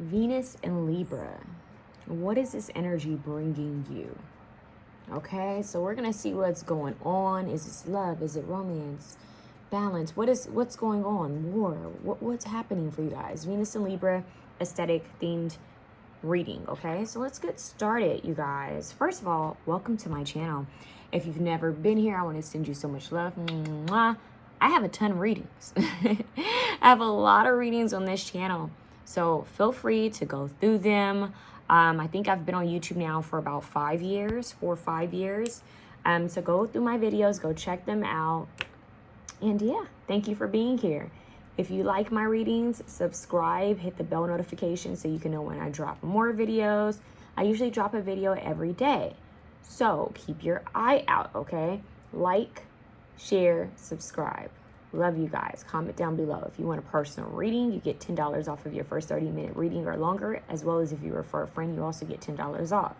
Venus and Libra. What is this energy bringing you? Okay, so we're going to see what's going on. Is this love? Is it romance? Balance? What's going on? War? What's happening for you guys? Venus and Libra, aesthetic themed reading. Okay, so let's get started, you guys. First of all, welcome to my channel. If you've never been here, I want to send you so much love. Mwah. I have a ton of readings. I have a lot of readings on this channel, so feel free to go through them. I think I've been on YouTube now for about 4 or 5 years. So go through my videos, go check them out. And yeah, thank you for being here. If you like my readings, subscribe, hit the bell notification so you can know when I drop more videos. I usually drop a video every day. So keep your eye out, okay? Like, share, subscribe. Love you guys. Comment down below. If you want a personal reading, you get $10 off of your first 30-minute reading or longer, as well as if you refer a friend, you also get $10 off.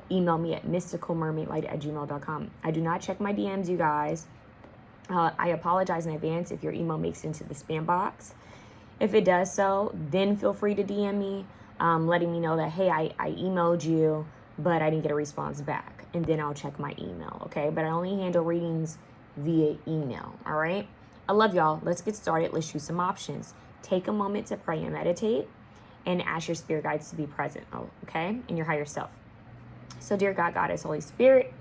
Email me at MysticalMermaidLight@gmail.com. I do not check my DMs, you guys. I apologize in advance if your email makes it into the spam box. If it does so, then feel free to DM me, letting me know that, hey, I emailed you, but I didn't get a response back. And then I'll check my email, okay? But I only handle readings via email, all right? I love y'all. Let's get started. Let's choose some options. Take a moment to pray and meditate and ask your spirit guides to be present, okay? And your higher self. So dear God, Goddess, Holy Spirit,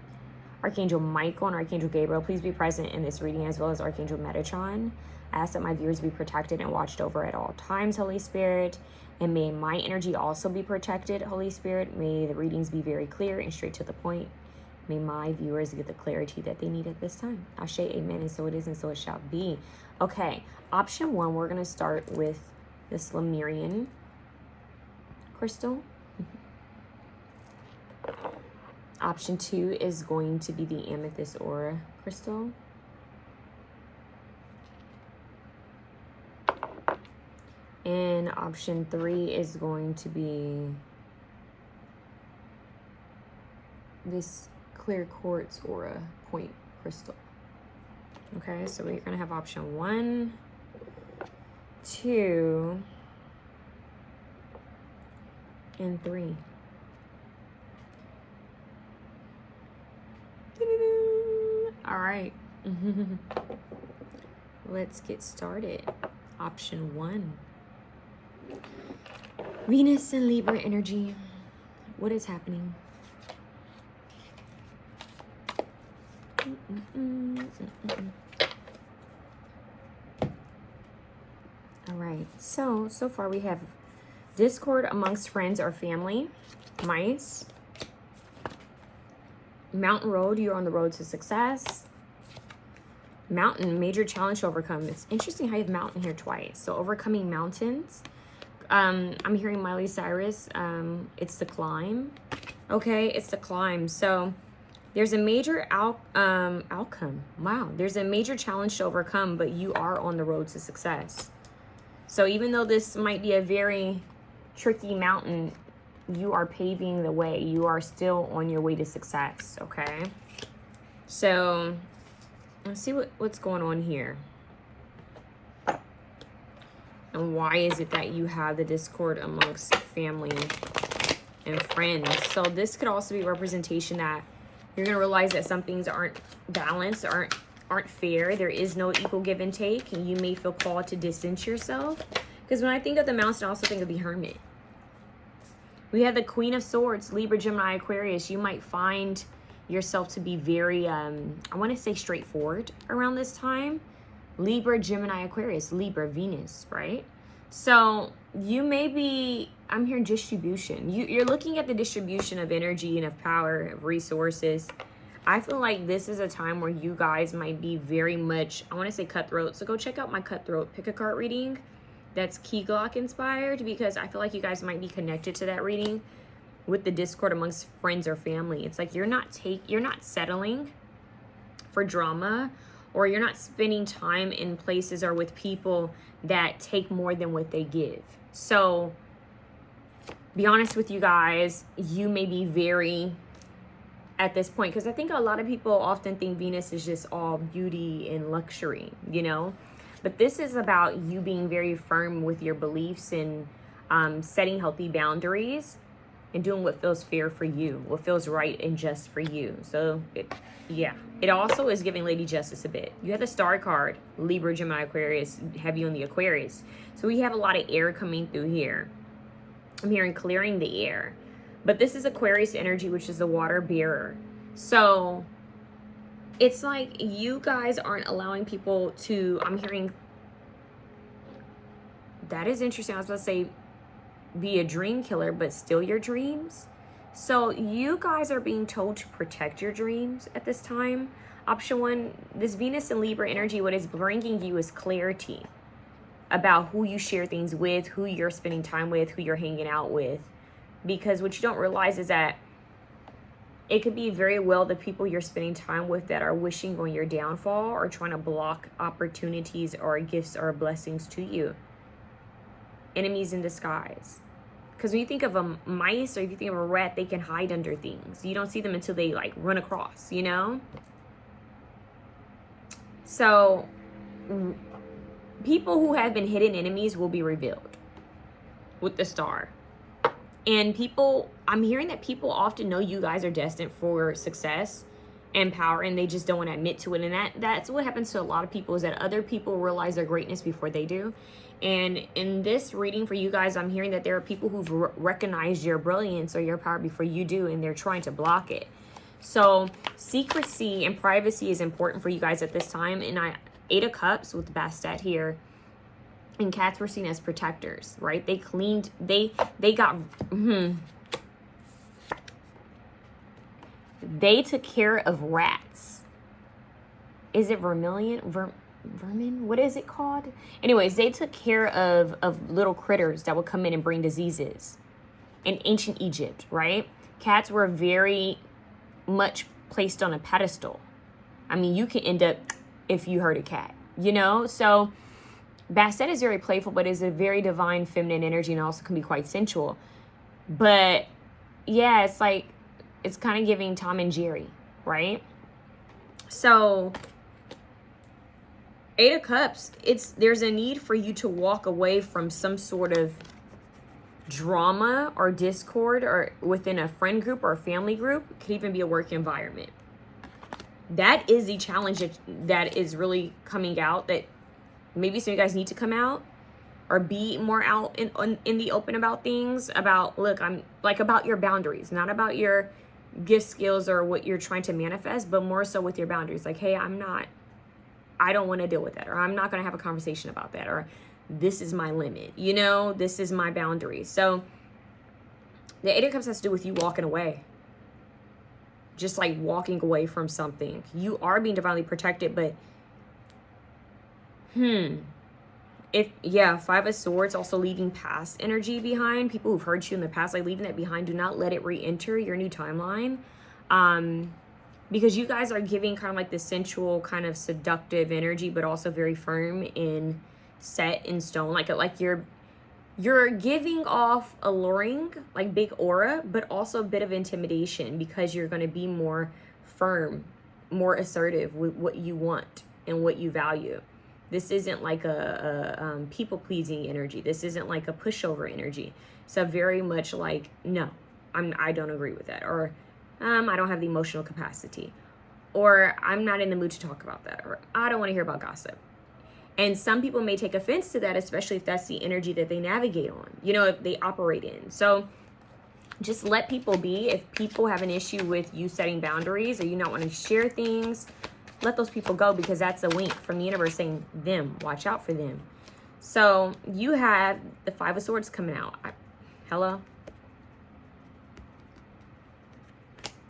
Archangel Michael and Archangel Gabriel, please be present in this reading, as well as Archangel Metatron. I ask that my viewers be protected and watched over at all times, Holy Spirit. And may my energy also be protected, Holy Spirit. May the readings be very clear and straight to the point. May my viewers get the clarity that they need at this time. Ashe, amen, and so it is, and so it shall be. Okay, option 1, we're going to start with this Lemurian crystal. Option 2 is going to be the Amethyst Aura crystal. And option 3 is going to be this Clear Quartz Aura Point crystal. Okay, so we're gonna have option 1, 2, and 3. All right. Let's get started. Option 1. Venus and Libra energy. What is happening? All right, so far we have discord amongst friends or family, mice, mountain road, you're on the road to success, mountain, major challenge to overcome. It's interesting how you have mountain here twice. So overcoming mountains. I'm hearing Miley Cyrus, it's the climb. Okay, it's the climb. So there's a major outcome. Wow. There's a major challenge to overcome, but you are on the road to success. So even though this might be a very tricky mountain, you are paving the way. You are still on your way to success, okay? So let's see what's going on here. And why is it that you have the discord amongst family and friends? So this could also be representation that you're going to realize that some things aren't balanced, aren't fair. There is no equal give and take, and you may feel called to distance yourself. Because when I think of the mountain, I also think of the hermit. We have the Queen of Swords, Libra, Gemini, Aquarius. You might find yourself to be very, I want to say straightforward around this time. Libra, Gemini, Aquarius, Libra, Venus, right? So you may be, I'm hearing distribution. You're looking at the distribution of energy and of power, of resources. I feel like this is a time where you guys might be very much, I want to say cutthroat. So go check out my cutthroat pick a card reading that's Key Glock inspired, because I feel like you guys might be connected to that reading with the discord amongst friends or family. It's like you're not settling for drama, or you're not spending time in places or with people that take more than what they give. So be honest with you guys, you may be very at this point, because I think a lot of people often think Venus is just all beauty and luxury, you know? But this is about you being very firm with your beliefs and setting healthy boundaries, and doing what feels fair for you, what feels right and just for you. So, it also is giving Lady Justice a bit. You have the Star card, Libra, Gemini, Aquarius, heavy on the Aquarius. So we have a lot of air coming through here. I'm hearing clearing the air. But this is Aquarius energy, which is the water bearer. So it's like you guys aren't allowing people to, I'm hearing, that is interesting. I was about to say, be a dream killer, but steal your dreams. So you guys are being told to protect your dreams at this time. Option one, this Venus and Libra energy, what it's bringing you is clarity about who you share things with, who you're spending time with, who you're hanging out with. Because what you don't realize is that it could be very well the people you're spending time with that are wishing on your downfall or trying to block opportunities or gifts or blessings to you. Enemies in disguise. Because when you think of a mice or if you think of a rat, they can hide under things. You don't see them until they like run across, you know? So people who have been hidden enemies will be revealed with the Star. And people, I'm hearing that people often know you guys are destined for success and power, and they just don't want to admit to it. And that's what happens to a lot of people, is that other people realize their greatness before they do. And in this reading for you guys, I'm hearing that there are people who've recognized your brilliance or your power before you do, and they're trying to block it. So secrecy and privacy is important for you guys at this time. And Eight of Cups with Bastet here. And cats were seen as protectors, right? They cleaned, they got, they took care of rats. Is it vermin? What is it called? Anyways, they took care of little critters that would come in and bring diseases in ancient Egypt, right? Cats were very much placed on a pedestal. I mean, you can end up if you hurt a cat, you know? So Bastet is very playful, but is a very divine feminine energy and also can be quite sensual. But yeah, it's like, it's kind of giving Tom and Jerry, right? So Eight of Cups, there's a need for you to walk away from some sort of drama or discord or within a friend group or a family group. It could even be a work environment. That is the challenge that is really coming out, that maybe some of you guys need to come out or be more out in the open about things, about, look, I'm like, about your boundaries, not about your gift skills or what you're trying to manifest, but more so with your boundaries. Like, hey, I don't want to deal with that, or I'm not going to have a conversation about that, or this is my limit, you know, this is my boundary. So the Eight of Cups has to do with you walking away, just like walking away from something. You are being divinely protected, but Five of Swords, also leaving past energy behind, people who've hurt you in the past, like leaving that behind. Do not let it re-enter your new timeline. Because you guys are giving kind of like the sensual, kind of seductive energy, but also very firm and set in stone. Like you're giving off alluring, like big aura, but also a bit of intimidation, because you're going to be more firm, more assertive with what you want and what you value. This isn't like a people-pleasing energy. This isn't like a pushover energy. So very much like, no, I don't agree with that. Or I don't have the emotional capacity. Or I'm not in the mood to talk about that. Or I don't want to hear about gossip. And some people may take offense to that, especially if that's the energy that they navigate on, you know, if they operate in. So just let people be. If people have an issue with you setting boundaries or you not want to share things, let those people go, because that's a wink from the universe saying, them, watch out for them. So you have the Five of Swords coming out. Hello?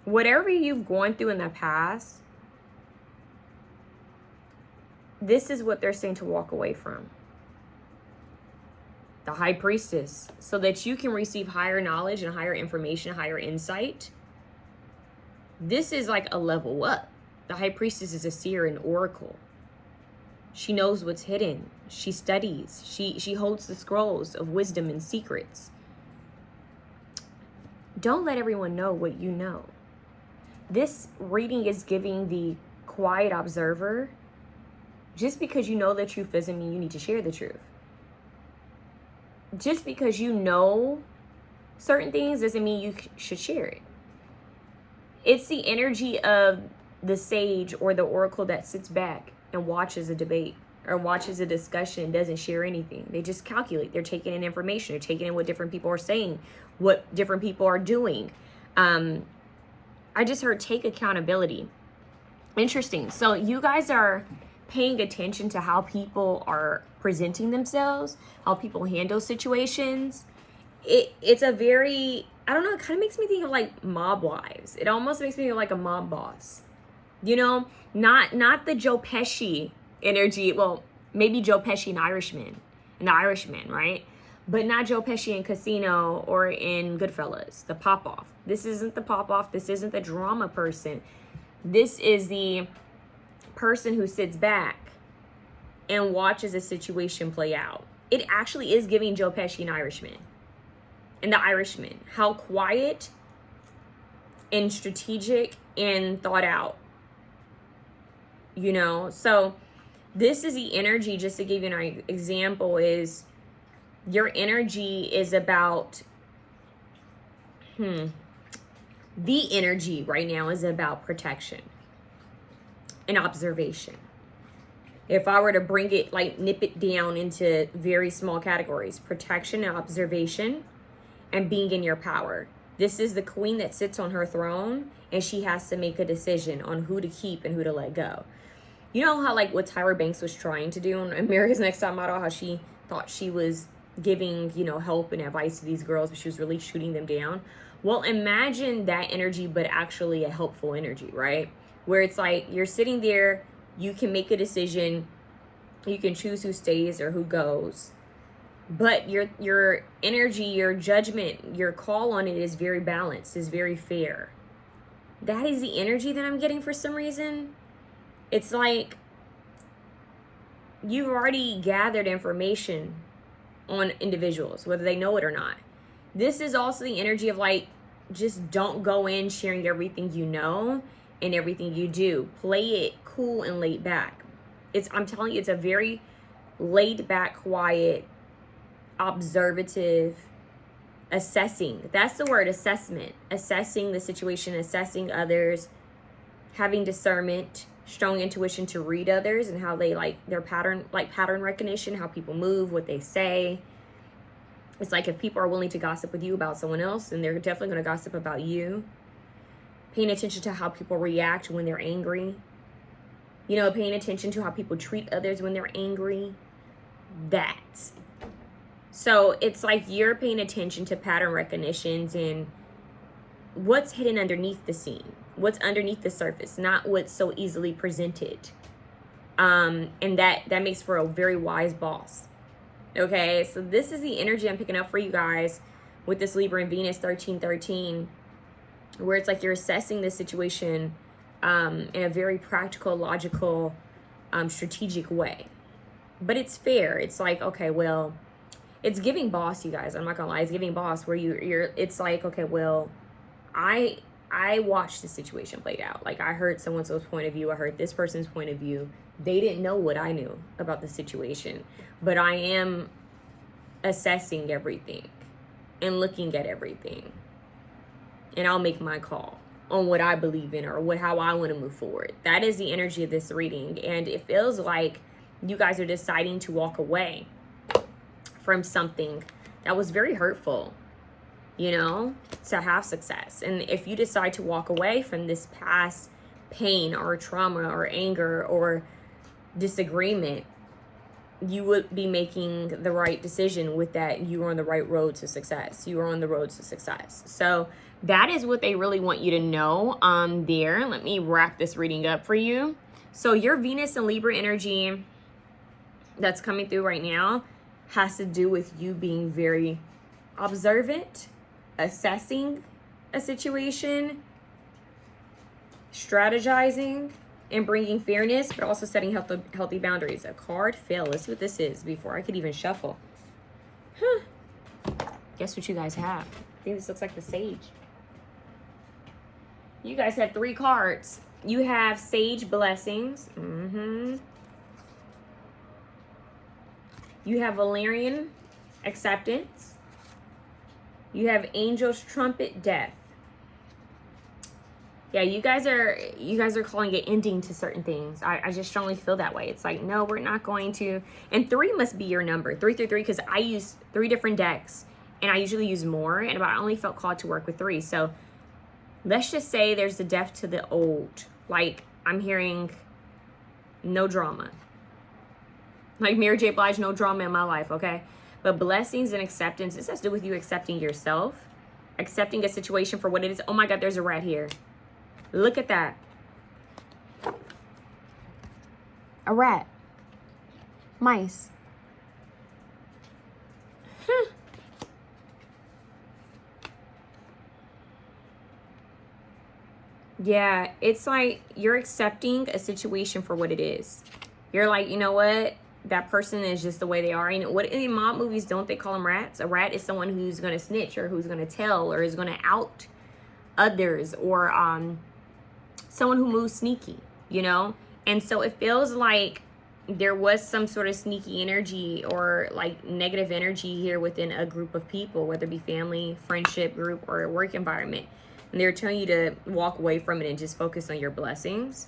Whatever you've gone through in the past, this is what they're saying to walk away from. The High Priestess, so that you can receive higher knowledge and higher information, higher insight. This is like a level up. The High Priestess is a seer and oracle. She knows what's hidden. She studies. She holds the scrolls of wisdom and secrets. Don't let everyone know what you know. This reading is giving the quiet observer, just because you know the truth doesn't mean you need to share the truth. just because you know certain things doesn't mean you should share it. It's the energy of the sage or the oracle that sits back and watches a debate or watches a discussion and doesn't share anything. They just calculate. They're taking in information. They're taking in what different people are saying, what different people are doing. I just heard take accountability. Interesting. So you guys are paying attention to how people are presenting themselves, how people handle situations. It's a very, I don't know, it kind of makes me think of like mob wives. It almost makes me feel like a mob boss. You know, not the Joe Pesci energy. Well, maybe Joe Pesci in The Irishman, right? But not Joe Pesci in Casino or in Goodfellas, the pop-off. This isn't the pop-off. This isn't the drama person. This is the person who sits back and watches a situation play out. It actually is giving Joe Pesci in The Irishman. How quiet and strategic and thought out. You know, so this is the energy, just to give you an example, is your energy is about, the energy right now is about protection and observation. If I were to bring it, like nip it down into very small categories, protection and observation and being in your power. This is the queen that sits on her throne and she has to make a decision on who to keep and who to let go. You know how like what Tyra Banks was trying to do on America's Next Top Model, how she thought she was giving, you know, help and advice to these girls, but she was really shooting them down. Well, imagine that energy, but actually a helpful energy, right? Where it's like you're sitting there, you can make a decision, you can choose who stays or who goes, but your energy, your judgment, your call on it is very balanced, is very fair. That is the energy that I'm getting for some reason. It's like you've already gathered information on individuals, whether they know it or not. This is also the energy of like, just don't go in sharing everything you know and everything you do. Play it cool and laid back. I'm telling you, it's a very laid back, quiet, observative, assessing. That's the word, assessment. Assessing the situation, assessing others, having discernment, strong intuition to read others and how they like their pattern recognition, how people move, what they say. It's like if people are willing to gossip with you about someone else, then they're definitely going to gossip about you. Paying attention to how people react when they're angry. You know, paying attention to how people treat others when they're angry. That. So it's like you're paying attention to pattern recognitions and what's hidden underneath the scene. What's underneath the surface, not what's so easily presented. And that makes for a very wise boss. Okay, so this is the energy I'm picking up for you guys with this Libra and Venus 1313, where it's like you're assessing the situation in a very practical, logical, strategic way. But it's fair. It's like, okay, well, it's giving boss, you guys. I'm not gonna lie, it's giving boss where you're it's like, okay, well, I watched the situation played out. Like I heard someone's point of view. I heard this person's point of view. They didn't know what I knew about the situation, but I am assessing everything and looking at everything. And I'll make my call on what I believe in or how I want to move forward. That is the energy of this reading. And it feels like you guys are deciding to walk away from something that was very hurtful, you know, to have success. And if you decide to walk away from this past pain or trauma or anger or disagreement, you would be making the right decision with that. You are on the right road to success. You are on the road to success. So that is what they really want you to know there. Let me wrap this reading up for you. So your Venus and Libra energy that's coming through right now has to do with you being very observant, assessing a situation, strategizing, and bringing fairness, but also setting healthy boundaries. A card fell. Let's see what this is before I could even shuffle. Guess what you guys have? I think this looks like the Sage. You guys have 3 cards. You have Sage Blessings. You have Valerian acceptance. You have Angel's Trumpet, death. Yeah, you guys are calling it ending to certain things. I just strongly feel that way. It's like, no, we're not going to. And 3 must be your number, 333, because I use 3 different decks, and I usually use more, and I only felt called to work with 3. So let's just say there's a death to the old. Like, I'm hearing no drama. Like Mary J. Blige, no drama in my life, okay? But blessings and acceptance, this has to do with you accepting yourself, accepting a situation for what it is. Oh my God, there's a rat here. Look at that. A rat. Mice. Yeah, it's like you're accepting a situation for what it is. You're like, you know what? That person is just the way they are. And what in mob movies don't they call them rats? A rat is someone who's going to snitch or who's going to tell or is going to out others, or someone who moves sneaky, you know? And so it feels like there was some sort of sneaky energy or like negative energy here within a group of people, whether it be family, friendship group, or a work environment. And they're telling you to walk away from it and just focus on your blessings.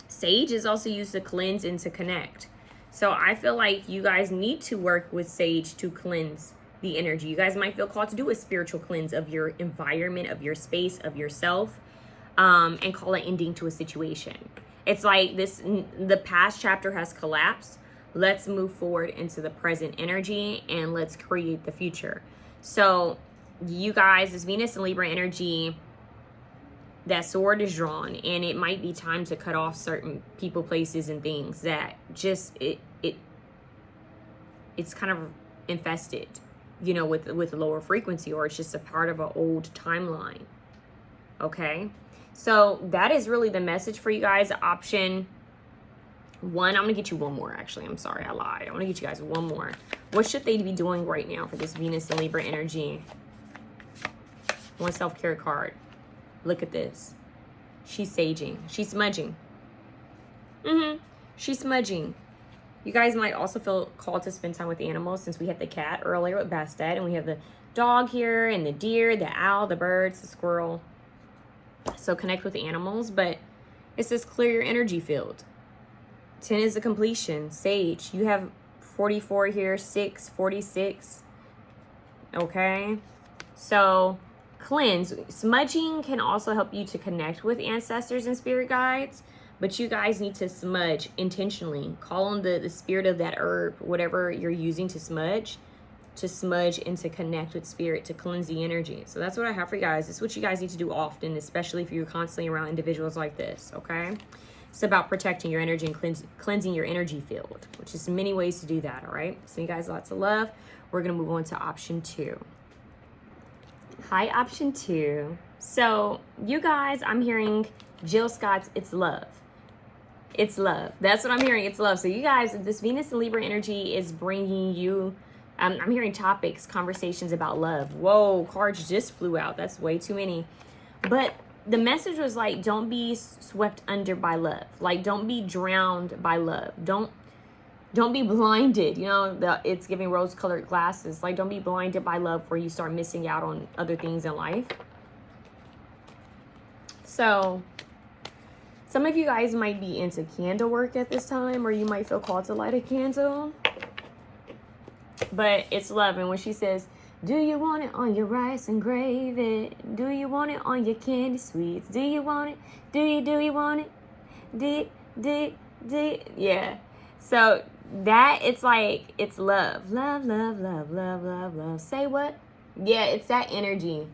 Sage is also used to cleanse and to connect. So I feel like you guys need to work with sage to cleanse the energy. You guys might feel called to do a spiritual cleanse of your environment, of your space, of yourself. And call it ending to a situation. It's like the past chapter has collapsed. Let's move forward into the present energy and let's create the future. So you guys, this Venus and Libra energy, that sword is drawn, and it might be time to cut off certain people, places, and things that just it's kind of infested, you know, with lower frequency, or it's just a part of an old timeline. Okay. So that is really the message for you guys. Option 1, I'm going to get you one more, actually. I'm sorry, I lied. I want to get you guys one more. What should they be doing right now for this Venus and Libra energy? One self-care card. Look at this. She's saging. She's smudging. She's smudging. You guys might also feel called to spend time with animals, since we had the cat earlier with Bastet, and we have the dog here, and the deer, the owl, the birds, the squirrel. So connect with the animals, but it says clear your energy field. 10 is a completion. Sage, you have 44 here, 6, 46. Okay, so cleanse. Smudging can also help you to connect with ancestors and spirit guides, but you guys need to smudge intentionally. Call on the spirit of that herb, whatever you're using to smudge and to connect with spirit, to cleanse the energy. So that's what I have for you guys. It's what you guys need to do often, especially if you're constantly around individuals like this, okay? It's about protecting your energy and cleansing your energy field, which is many ways to do that, all right? So you guys, lots of love. We're going to move on to option 2. Hi, option 2. So you guys, I'm hearing Jill Scott's It's Love. It's love. That's what I'm hearing. It's love. So you guys, this Venus and Libra energy is bringing you, I'm hearing topics, conversations about love. Whoa, cards just flew out. That's way too many. But the message was like, don't be swept under by love. Like, don't be drowned by love. Don't be blinded. You know, it's giving rose-colored glasses. Like, don't be blinded by love where you start missing out on other things in life. So some of you guys might be into candle work at this time, or you might feel called to light a candle. But it's love. And when she says, do you want it on your rice and gravy? Do you want it on your candy sweets? Do you want it? Do you want it? Do. Yeah. So that, it's like, it's love. Love, love, love, love, love, love. Say what? Yeah, it's that energy.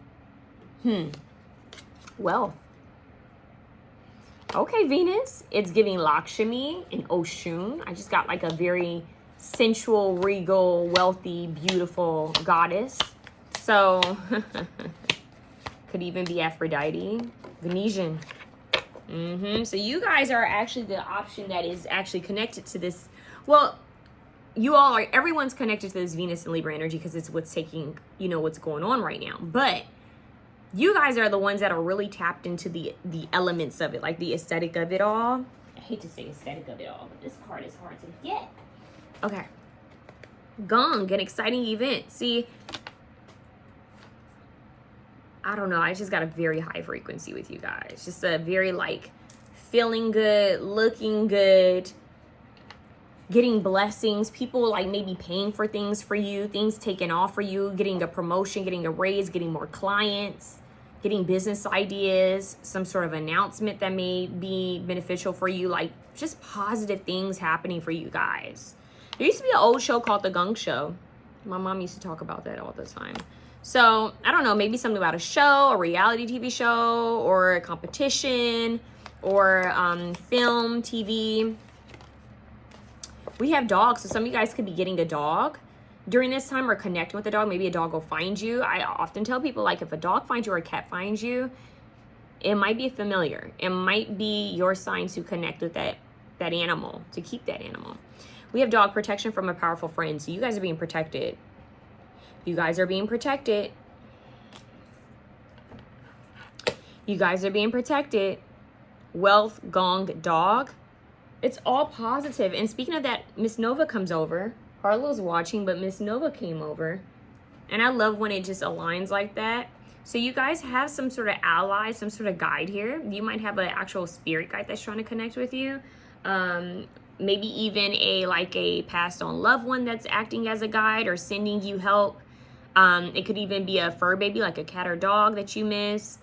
Wealth. Okay, Venus. It's giving Lakshmi and Oshun. I just got like a very sensual, regal, wealthy, beautiful goddess. So could even be Aphrodite. Venetian. So you guys are actually the option that is actually connected to this. Well, you all are, everyone's connected to this Venus and Libra energy because it's what's taking, you know, what's going on right now. But you guys are the ones that are really tapped into the elements of it, like the aesthetic of it all. I hate to say aesthetic of it all, but this card is hard to get. Okay. Gong, an exciting event. See, I don't know. I just got a very high frequency with you guys. Just a very like feeling good, looking good, getting blessings, people like maybe paying for things for you, things taken off for you, getting a promotion, getting a raise, getting more clients, getting business ideas, some sort of announcement that may be beneficial for you, like just positive things happening for you guys. There used to be an old show called The Gong Show. My mom used to talk about that all the time. So I don't know, maybe something about a show, a reality TV show, or a competition, or film, TV. We have dogs, so some of you guys could be getting a dog during this time or connecting with a dog. Maybe a dog will find you. I often tell people, like, if a dog finds you or a cat finds you, it might be familiar. It might be your sign to connect with that animal, to keep that animal. We have dog protection from a powerful friend. So you guys are being protected. You guys are being protected. You guys are being protected. Wealth, gong, dog. It's all positive. And speaking of that, Miss Nova comes over. Harlow's watching, but Miss Nova came over. And I love when it just aligns like that. So you guys have some sort of ally, some sort of guide here. You might have an actual spirit guide that's trying to connect with you. Maybe even a passed on loved one that's acting as a guide or sending you help. It could even be a fur baby, like a cat or dog that you miss.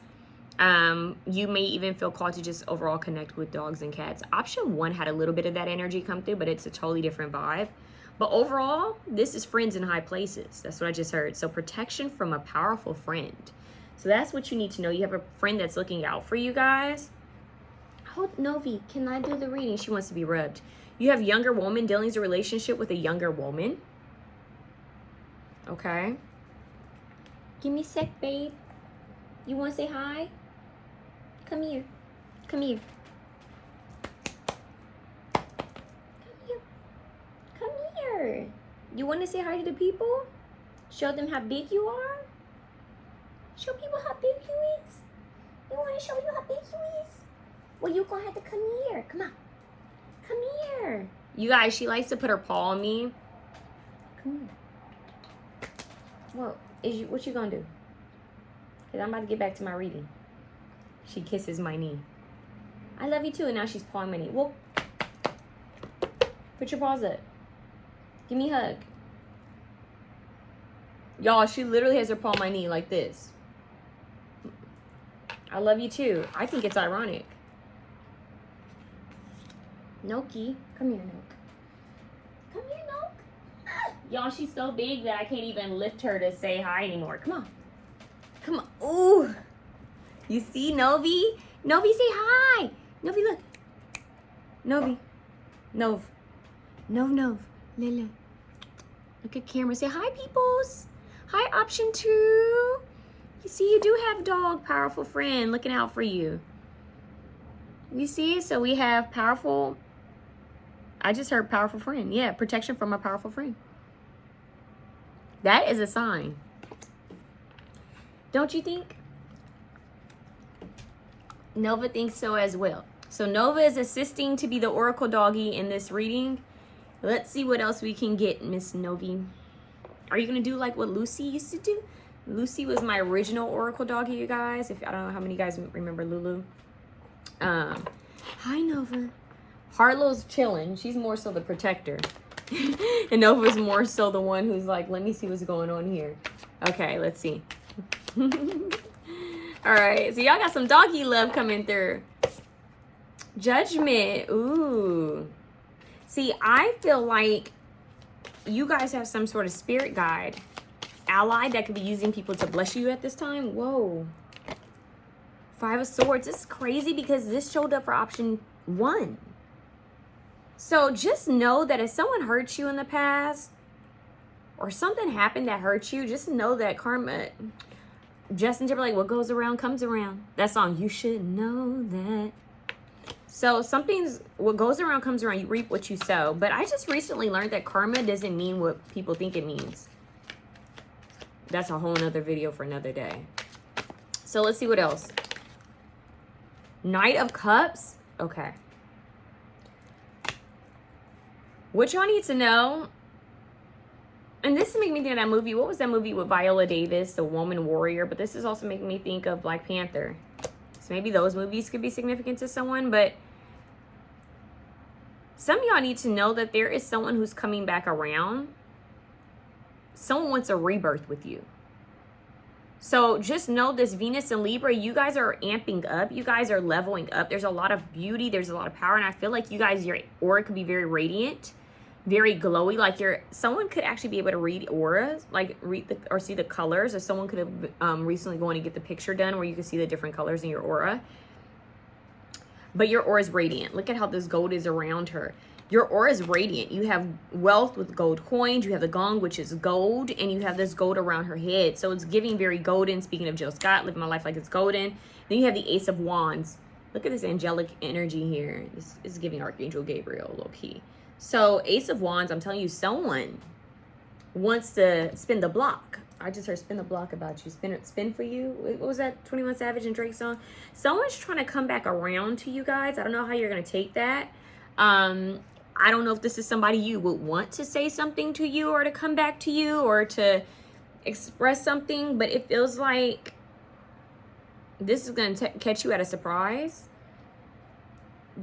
You may even feel called to just overall connect with dogs and cats. Option 1 had a little bit of that energy come through, but it's a totally different vibe. But overall, this is friends in high places. That's what I just heard. So protection from a powerful friend. So that's what you need to know. You have a friend that's looking out for you guys. Oh, Novi, can I do the reading? She wants to be rubbed. You have younger woman dealing with a relationship with a younger woman. Okay. Give me a sec, babe. You want to say hi? Come here. Come here. Come here. Come here. You want to say hi to the people? Show them how big you are? Show people how big you is? You want to show you how big you is? Well, you're going to have to come here. Come on. Come here. You guys, she likes to put her paw on me. Come here. Well, what you going to do? Because I'm about to get back to my reading. She kisses my knee. I love you too. And now she's pawing my knee. Well, put your paws up. Give me a hug. Y'all, she literally has her paw on my knee like this. I love you too. I think it's ironic. Noki. Come here, Noki. Come here, Noki. Y'all, she's so big that I can't even lift her to say hi anymore. Come on. Come on. Ooh. You see, Novi? Novi, say hi. Novi, look. Novi. Nov. Nov. Lila. Look at camera. Say hi, peoples. Hi, option 2. You see, you do have dog, powerful friend looking out for you. You see? So we have powerful. I just heard powerful friend. Yeah, protection from a powerful friend. That is a sign. Don't you think? Nova thinks so as well. So Nova is assisting to be the oracle doggy in this reading. Let's see what else we can get, Miss Novi. Are you going to do like what Lucy used to do? Lucy was my original oracle doggy, you guys. If I don't know how many of you guys remember Lulu. Hi, Nova. Harlow's chilling. She's more so the protector. And Nova's more so the one who's like, let me see what's going on here. Okay, let's see. All right, so y'all got some doggy love coming through. Judgment. Ooh. See, I feel like you guys have some sort of spirit guide, ally that could be using people to bless you at this time. Whoa. 5 of Swords. This is crazy because this showed up for option 1. So just know that if someone hurt you in the past or something happened that hurt you, just know that karma, Justin Timberlake, what goes around comes around. That song, you should know that. So what goes around comes around. You reap what you sow. But I just recently learned that karma doesn't mean what people think it means. That's a whole nother video for another day. So let's see what else. Knight of Cups. Okay. What y'all need to know And this is making me think of that movie. What was that movie with Viola Davis, The Woman Warrior? But this is also making me think of Black Panther. So maybe those movies could be significant to someone. But some of y'all need to know that there is someone who's coming back around. Someone wants a rebirth with you. So just know this Venus and Libra, you guys are amping up. You guys are leveling up. There's a lot of beauty. There's a lot of power. And I feel like you guys, your aura could be very radiant, very glowy. Like someone could actually be able to read auras, like or see the colors. Or someone could have recently gone to get the picture done where you can see the different colors in your aura. But your aura is radiant. Look at how this gold is around her. Your aura is radiant. You have wealth with gold coins. You have the gong, which is gold. And you have this gold around her head. So it's giving very golden. Speaking of Jill Scott, living my life like it's golden. Then you have the Ace of Wands. Look at this angelic energy here. This is giving Archangel Gabriel, low key. So Ace of Wands, I'm telling you, someone wants to spin the block. I just heard spin the block about you. Spin for you. What was that 21 Savage and Drake song? Someone's trying to come back around to you guys. I don't know how you're going to take that. I don't know if this is somebody you would want to say something to you or to come back to you or to express something, but it feels like this is going to catch you at a surprise.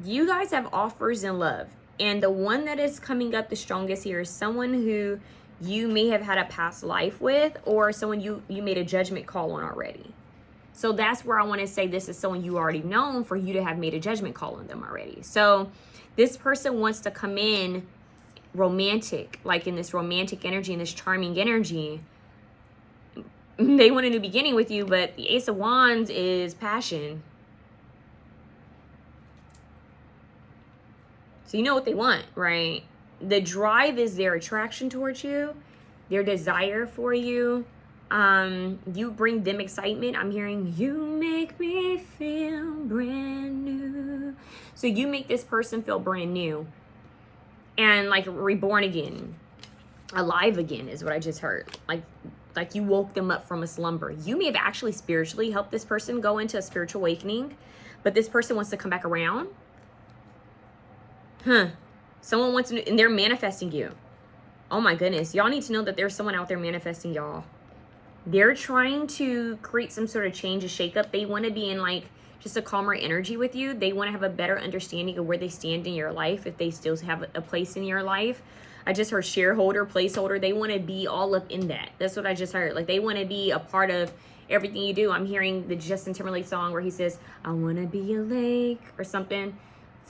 You guys have offers in love, and the one that is coming up the strongest here is someone who you may have had a past life with, or someone you made a judgment call on already. So that's where I want to say this is someone you already known for you to have made a judgment call on them already. So this person wants to come in romantic, like in this romantic energy, in this charming energy. They want a new beginning with you, but the Ace of Wands is passion. So you know what they want, right? The drive is their attraction towards you, their desire for you. You bring them excitement. I'm hearing you make me feel brand new. So you make this person feel brand new and like reborn again, alive again is what I just heard. Like you woke them up from a slumber. You may have actually spiritually helped this person go into a spiritual awakening, but this person wants to come back around. Someone wants to, and they're manifesting you. Oh my goodness. Y'all need to know that there's someone out there manifesting y'all. They're trying to create some sort of change, a shakeup. They want to be in like just a calmer energy with you. They want to have a better understanding of where they stand in your life, if they still have a place in your life. I just heard shareholder, placeholder. They want to be all up in that. That's what I just heard. Like they want to be a part of everything you do. I'm hearing the Justin Timberlake song where he says, I want to be a lake or something.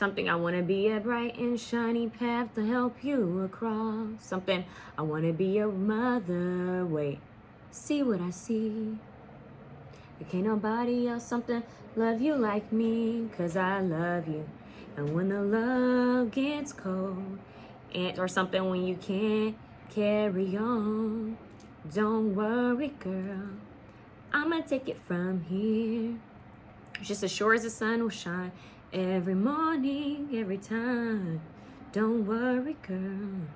I want to be a bright and shiny path to help you across. Something, I want to be a mother. Wait, see what I see. There can't nobody else something love you like me, 'cause I love you. And when the love gets cold, or something, when you can't carry on, don't worry, girl, I'ma take it from here. Just as sure as the sun will shine every morning, every time. Don't worry, girl,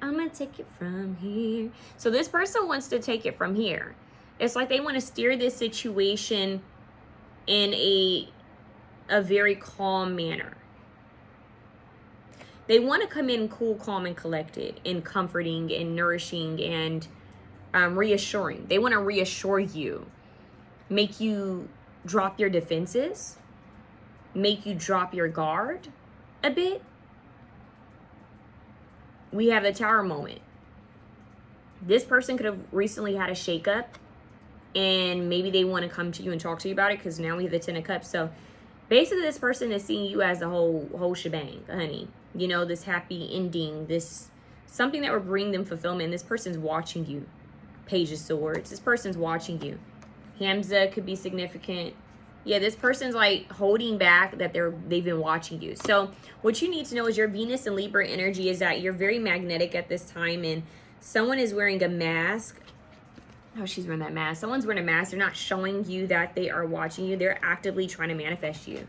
I'ma take it from here. So this person wants to take it from here. It's like they want to steer this situation in a very calm manner. They want to come in cool, calm, and collected, and comforting, and nourishing, and reassuring. They want to reassure you, make you drop your defenses, make you drop your guard a bit. We have the Tower moment. This person could have recently had a shakeup, and maybe they want to come to you and talk to you about it, because now we have the Ten of Cups. So basically this person is seeing you as the whole shebang, honey. You know, this happy ending, this something that will bring them fulfillment. This person's watching you. Page of Swords. This person's watching you. Hamza could be significant. Yeah, this person's like holding back that they've been watching you. So what you need to know is your Venus and Libra energy is that you're very magnetic at this time, and someone is wearing a mask. Oh, she's wearing that mask. Someone's wearing a mask. They're not showing you that they are watching you. They're actively trying to manifest you.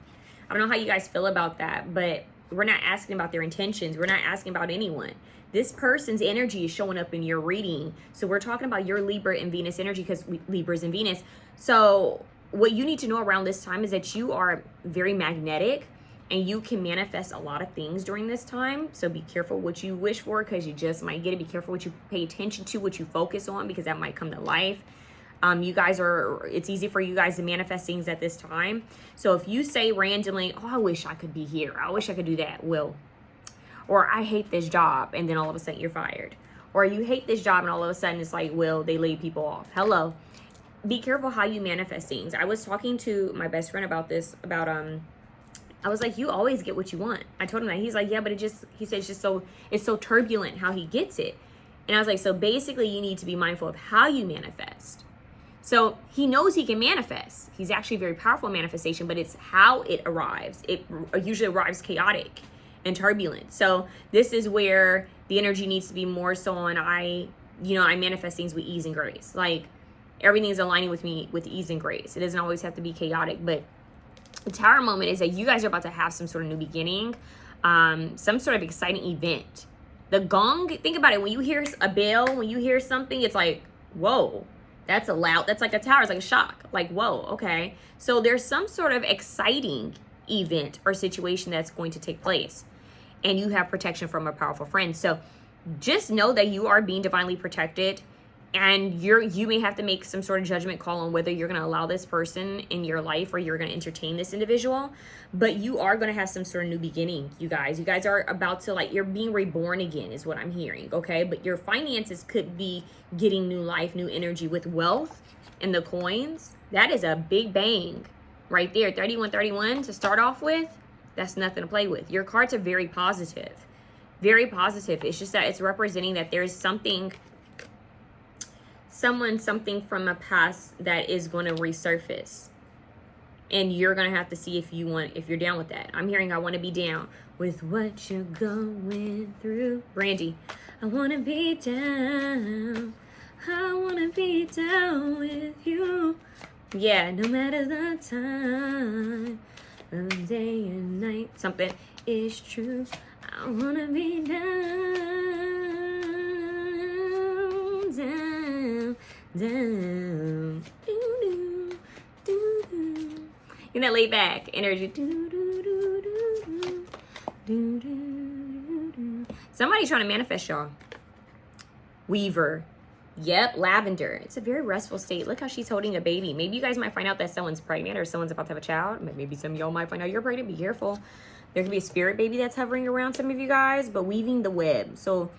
I don't know how you guys feel about that, but we're not asking about their intentions. We're not asking about anyone. This person's energy is showing up in your reading. So we're talking about your Libra and Venus energy, because Libra's in Venus. So what you need to know around this time is that you are very magnetic. and you can manifest a lot of things during this time. So be careful what you wish for, because you just might get it. Be careful what you pay attention to, what you focus on, because that might come to life. You guys it's easy for you guys to manifest things at this time. So if you say randomly, oh, I wish I could be here, I wish I could do that, well, or I hate this job, and then all of a sudden you're fired. Or you hate this job and all of a sudden it's like, well, they laid people off. Hello. Be careful how you manifest things. I was talking to my best friend about this, I was like, you always get what you want. I told him that. He's like, yeah, but he said it's so turbulent how he gets it. And I was like, so basically you need to be mindful of how you manifest. So he knows he can manifest. He's actually a very powerful manifestation, but it's how it arrives. It usually arrives chaotic and turbulent. So this is where the energy needs to be more so on I manifest things with ease and grace. Like everything's aligning with me with ease and grace. It doesn't always have to be chaotic, but the Tower moment is that you guys are about to have some sort of new beginning, some sort of exciting event. The gong, think about it. When you hear a bell, when you hear something, it's like, whoa. That's like a tower. It's like a shock. Like, whoa, okay. So there's some sort of exciting event or situation that's going to take place. And you have protection from a powerful friend. So just know that you are being divinely protected. And you may have to make some sort of judgment call on whether you're going to allow this person in your life or you're going to entertain this individual. But you are going to have some sort of new beginning, you guys. You guys are about to, like, you're being reborn again is what I'm hearing, okay? But your finances could be getting new life, new energy with wealth and the coins. That is a big bang right there. 3131 to start off with, that's nothing to play with. Your cards are very positive. Very positive. It's just that it's representing that there's something from a past that is going to resurface, and you're going to have to see if you're down with that. I'm hearing I want to be down with what you're going through. Brandy, I want to be down. I want to be down with you. Yeah, no matter the time of day and night, something is true. I want to be down. In that laid back energy. Somebody's trying to manifest y'all. Weaver. Yep, lavender. It's a very restful state. Look how she's holding a baby. Maybe you guys might find out that someone's pregnant or someone's about to have a child. Maybe some of y'all might find out you're pregnant. Be careful. There could be a spirit baby that's hovering around some of you guys, but weaving the web. So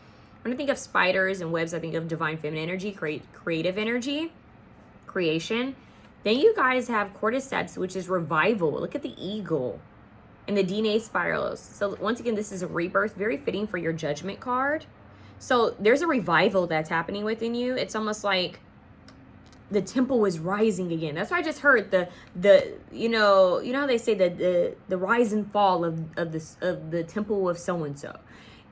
when I think of spiders and webs, I think of divine feminine energy, creative energy, creation. Then you guys have cordyceps, which is revival. Look at the eagle and the DNA spirals. So once again, this is a rebirth, very fitting for your judgment card. So there's a revival that's happening within you. It's almost like the temple is rising again. That's what I just heard. You know how they say that the rise and fall of the temple of so and so.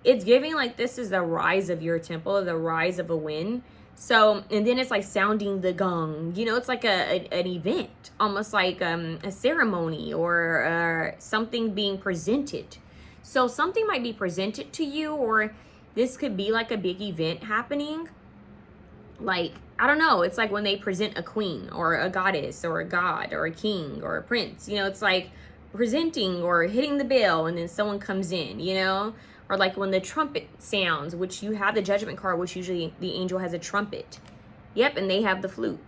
It's giving like this is the rise of your temple, the rise of a wind. So, and then it's like sounding the gong. You know, it's like an event, almost like a ceremony or something being presented. So something might be presented to you, or this could be like a big event happening. Like, I don't know. It's like when they present a queen or a goddess or a god or a king or a prince. You know, it's like presenting or hitting the bell and then someone comes in, you know. Or like when the trumpet sounds, which you have the judgment card, which usually the angel has a trumpet. Yep, and they have the flute.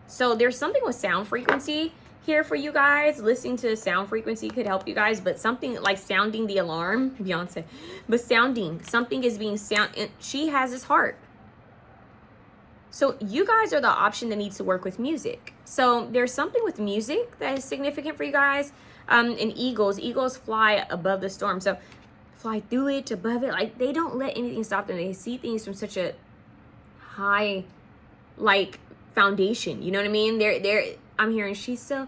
So there's something with sound frequency here for you guys. Listening to sound frequency could help you guys, but something like sounding the alarm, Beyonce, but something is being and she has this harp. So you guys are the option that needs to work with music. So there's something with music that is significant for you guys. And eagles fly above the storm. So fly through it, above it. Like, they don't let anything stop them. They see things from such a high, like, foundation. You know what I mean? I'm hearing she's so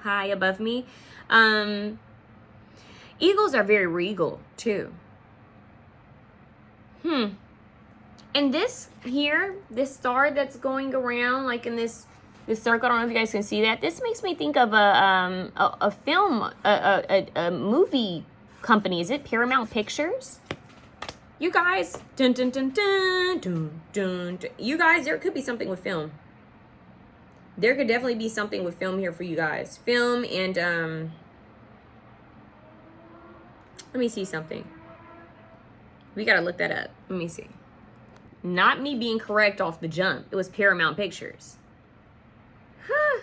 high above me. Eagles are very regal, too. And this here, this star that's going around, like in this circle, I don't know if you guys can see that. This makes me think of a film, a movie company. Is it Paramount Pictures? You guys, dun dun dun dun dun dun. You guys, there could be something with film. There could definitely be something with film here for you guys. Film and Let me see something. We gotta look that up. Let me see. Not me being correct off the jump. It was Paramount Pictures. Huh.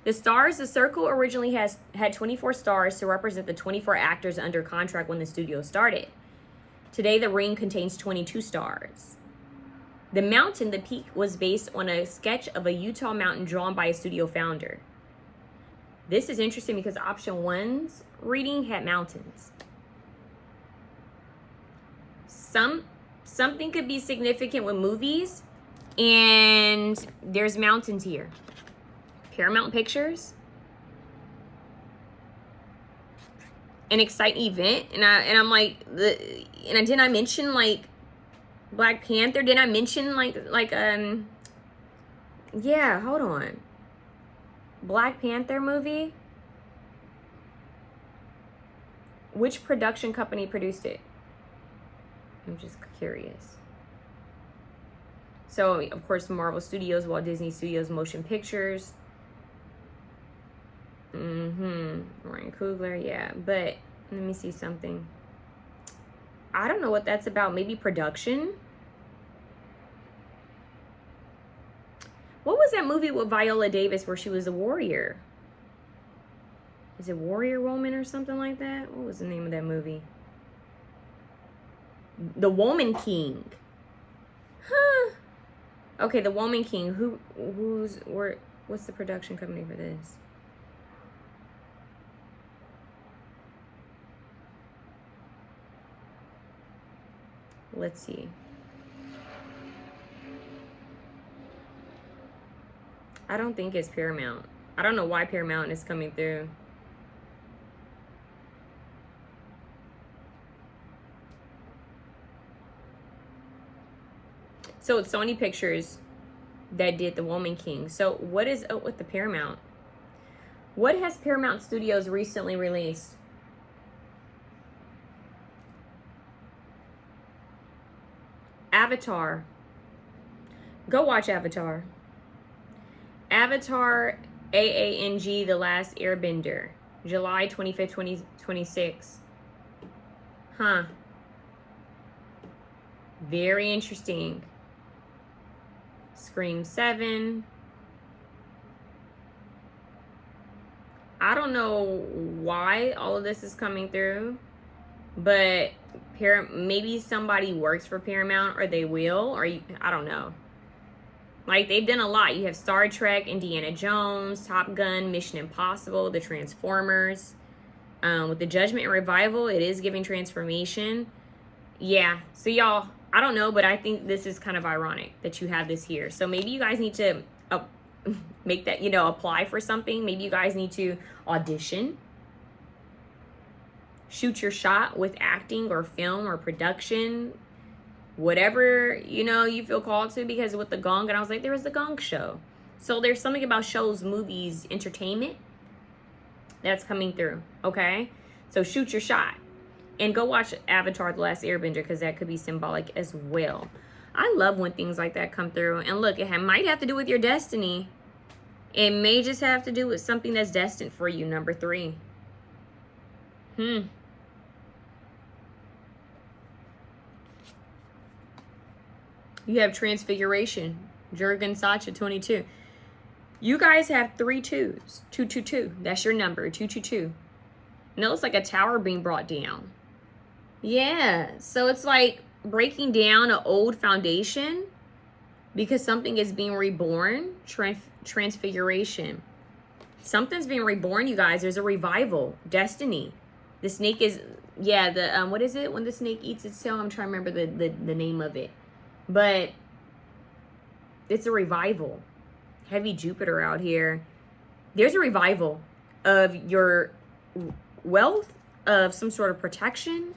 The stars, the circle originally had 24 stars to represent the 24 actors under contract when the studio started. Today, the ring contains 22 stars. The mountain, the peak, was based on a sketch of a Utah mountain drawn by a studio founder. This is interesting because option 1's reading had mountains. Something could be significant with movies, and there's mountains here. Paramount Pictures, an exciting event, and I'm like, didn't I mention like Black Panther? Did I mention yeah, hold on, Black Panther movie? Which production company produced it? I'm just curious. So, of course, Marvel Studios, Walt Disney Studios, Motion Pictures. Ryan Coogler, yeah. But let me see something. I don't know what that's about. Maybe production? What was that movie with Viola Davis where she was a warrior? Is it Warrior Woman or something like that? What was the name of that movie? The Woman King. Huh. Okay, The Woman King. What's the production company for this? Let's see. I don't think it's Paramount. I don't know why Paramount is coming through. So it's Sony Pictures that did The Woman King. So what is up with the Paramount? What has Paramount Studios recently released? Avatar. Go watch Avatar. Avatar AANG, The Last Airbender. July 25th, 2026. Huh. Very interesting. Scream 7. I don't know why all of this is coming through, but maybe somebody works for Paramount, or they will, or I don't know. Like, they've done a lot. You have Star Trek, Indiana Jones, Top Gun, Mission Impossible, The Transformers. With the Judgment and Revival, it is giving transformation. Yeah, so y'all, I don't know, but I think this is kind of ironic that you have this here. So maybe you guys need to make that, apply for something. Maybe you guys need to audition. Shoot your shot with acting or film or production. Whatever, you feel called to, because with the Gong, and I was like, there was the Gong show. So there's something about shows, movies, entertainment that's coming through, okay? So shoot your shot. And go watch Avatar: The Last Airbender, because that could be symbolic as well. I love when things like that come through. And look, it might have to do with your destiny. It may just have to do with something that's destined for you, number 3. You have Transfiguration. Jurgen Sacha, 22. You guys have 3 2s. 222. That's your number, 222. And it looks like a tower being brought down. Yeah, so it's like breaking down an old foundation because something is being reborn. Transfiguration. Something's being reborn, you guys. There's a revival. Destiny. The snake is, what is it when the snake eats its tail? I'm trying to remember the name of it. But it's a revival. Heavy Jupiter out here. There's a revival of your wealth, of some sort of protection,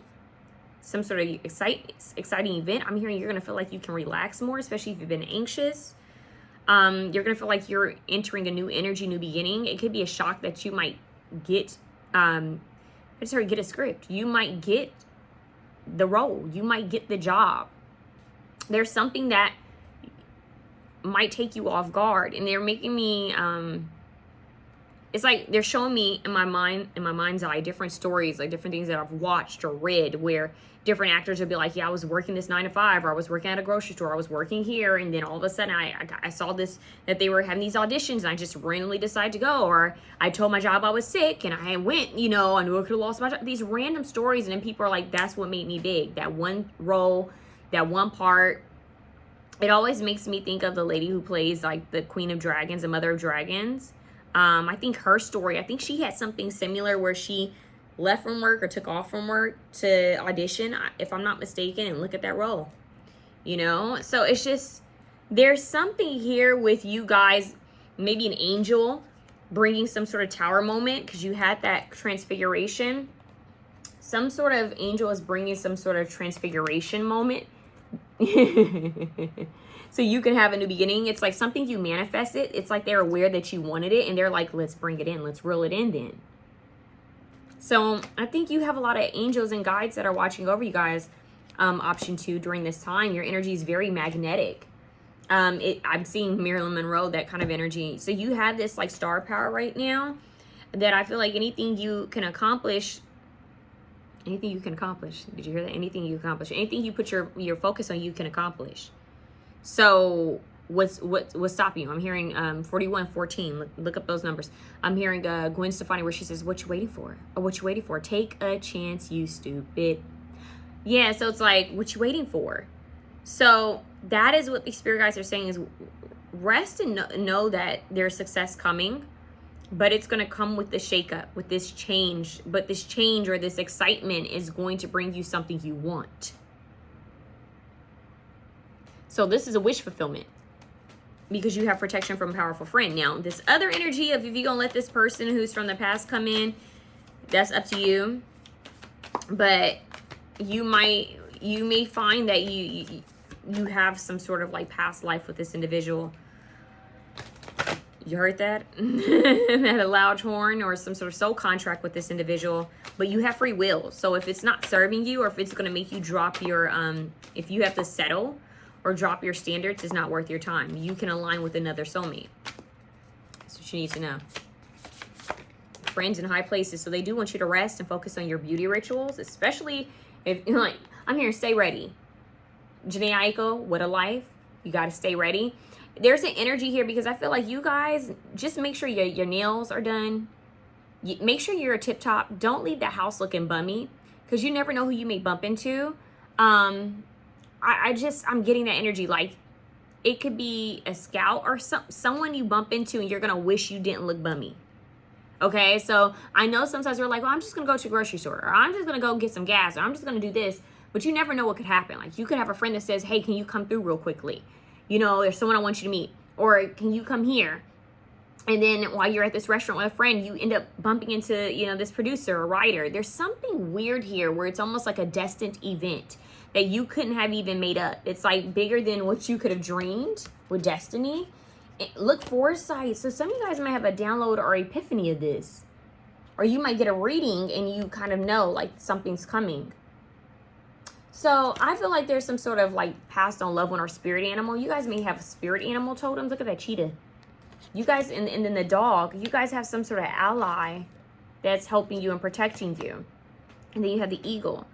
some sort of exciting event. I'm hearing you're going to feel like you can relax more, especially if you've been anxious. You're going to feel like you're entering a new energy, new beginning. It could be a shock that you might get, get a script. You might get the role. You might get the job. There's something that might take you off guard, and they're making me it's like they're showing me in my mind's eye, different stories, like different things that I've watched or read, where different actors would be like, yeah, I was working this 9 to 5, or I was working at a grocery store, I was working here, and then all of a sudden I saw this, that they were having these auditions, and I just randomly decided to go, or I told my job I was sick, and I went, you know, I knew I could have lost my job. These random stories, and then people are like, that's what made me big. That one role, that one part. It always makes me think of the lady who plays like the Queen of Dragons and Mother of Dragons. I think her story, I think she had something similar where she left from work or took off from work to audition, if I'm not mistaken, and look at that role, you know? So it's just, there's something here with you guys, maybe an angel bringing some sort of tower moment, because you had that transfiguration. Some sort of angel is bringing some sort of transfiguration moment. So you can have a new beginning. It's like something you manifested. It's like they're aware that you wanted it, and they're like, let's bring it in. Let's reel it in then. So I think you have a lot of angels and guides that are watching over you guys. Option 2, during this time, your energy is very magnetic. I'm seeing Marilyn Monroe, that kind of energy. So you have this like star power right now that I feel like anything you can accomplish, did you hear that? Anything you accomplish, anything you put your focus on, you can accomplish. So what's stopping you? I'm hearing 4114. Look up those numbers. I'm hearing Gwen Stefani where she says, what you waiting for? Or what you waiting for? Take a chance, you stupid. Yeah, so it's like, what you waiting for? So that is what the spirit guides are saying, is rest and know that there's success coming, but it's going to come with the shakeup, with this change. But this change or this excitement is going to bring you something you want. So this is a wish fulfillment, because you have protection from a powerful friend. Now, this other energy of if you're going to let this person who's from the past come in, that's up to you. But you may find that you have some sort of like past life with this individual. You heard that? That a loud horn, or some sort of soul contract with this individual, but you have free will. So if it's not serving you, or if it's going to make you drop your, if you have to settle or drop your standards, it's not worth your time. You can align with another soulmate. That's what you need to know. Friends in high places. So they do want you to rest and focus on your beauty rituals, especially if, like, I'm here, stay ready. Janae Aiko, what a life. You got to stay ready. There's an energy here because I feel like you guys, just make sure your nails are done. Make sure you're tip top. Don't leave the house looking bummy, because you never know who you may bump into. I'm getting that energy. Like, it could be a scout or someone you bump into and you're going to wish you didn't look bummy. Okay, so I know sometimes we're like, well, I'm just going to go to the grocery store, or I'm just going to go get some gas, or I'm just going to do this. But you never know what could happen. Like, you could have a friend that says, hey, can you come through real quickly? You know, there's someone I want you to meet. Or can you come here? And then while you're at this restaurant with a friend, you end up bumping into, you know, this producer or writer. There's something weird here where it's almost like a destined event that you couldn't have even made up. It's like bigger than what you could have dreamed with destiny. Look, foresight. So some of you guys might have a download or epiphany of this. Or you might get a reading and you kind of know like something's coming. So I feel like there's some sort of like passed on loved one or spirit animal. You guys may have spirit animal totems. Look at that cheetah. You guys, and then the dog, you guys have some sort of ally that's helping you and protecting you. And then you have the eagle.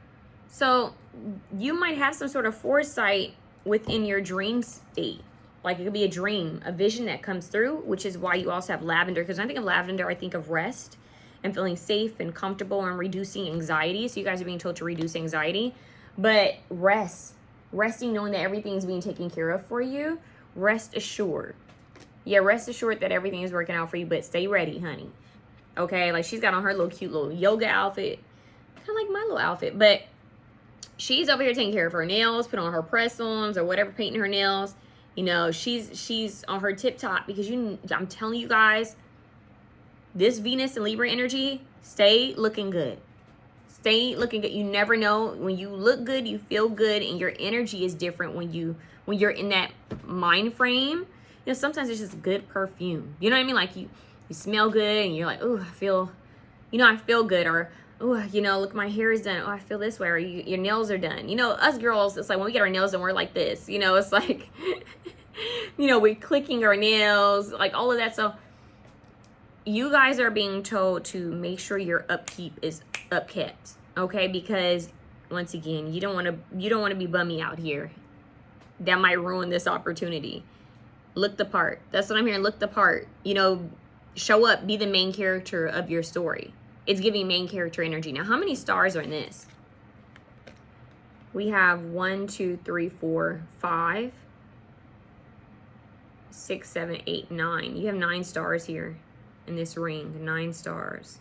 So you might have some sort of foresight within your dream state. Like, it could be a dream, a vision that comes through, which is why you also have lavender. Because when I think of lavender, I think of rest and feeling safe and comfortable and reducing anxiety. So you guys are being told to reduce anxiety. But resting, knowing that everything's being taken care of for you. Rest assured. Yeah, rest assured that everything is working out for you, but stay ready, honey. Okay, like she's got on her little cute little yoga outfit. Kind of like my little outfit, but she's over here taking care of her nails, put on her press-ons or whatever, painting her nails. You know, she's on her tip top because I'm telling you guys, this Venus and Libra energy, stay looking good. Stay looking good. You never know, when you look good, you feel good, and your energy is different when you're in that mind frame. You know, sometimes it's just good perfume. You know what I mean? Like you smell good and you're like, oh, I feel good. Or, oh, you know, look, my hair is done. Oh, I feel this way. Or your nails are done. You know, us girls, it's like when we get our nails done, we're like this. You know, it's like, you know, we're clicking our nails, like all of that stuff. you guys are being told to make sure your upkeep is upkept, okay? Because once again, you don't want to be bummy out here. That might ruin this opportunity. Look the part. That's what I'm hearing. Look the part. You know, show up, be the main character of your story. It's giving main character energy. Now, how many stars are in this? We have 1, 2, 3, 4, 5, 6, 7, 8, 9. You have 9 stars here in this ring. 9 stars.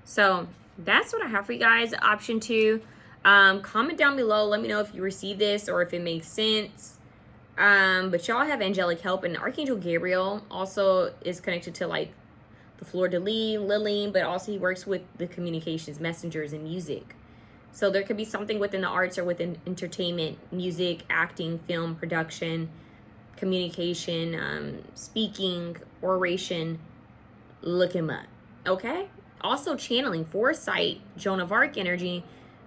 So that's what I have for you guys. Option 2. Comment down below. Let me know if you receive this or if it makes sense. But y'all have angelic help, and Archangel Gabriel also is connected to like the fleur de lis, lily, but also he works with the communications, messengers, and music. So there could be something within the arts or within entertainment, music, acting, film, production, communication, speaking, oration. Look him up, okay? Also channeling, foresight, Joan of Arc energy,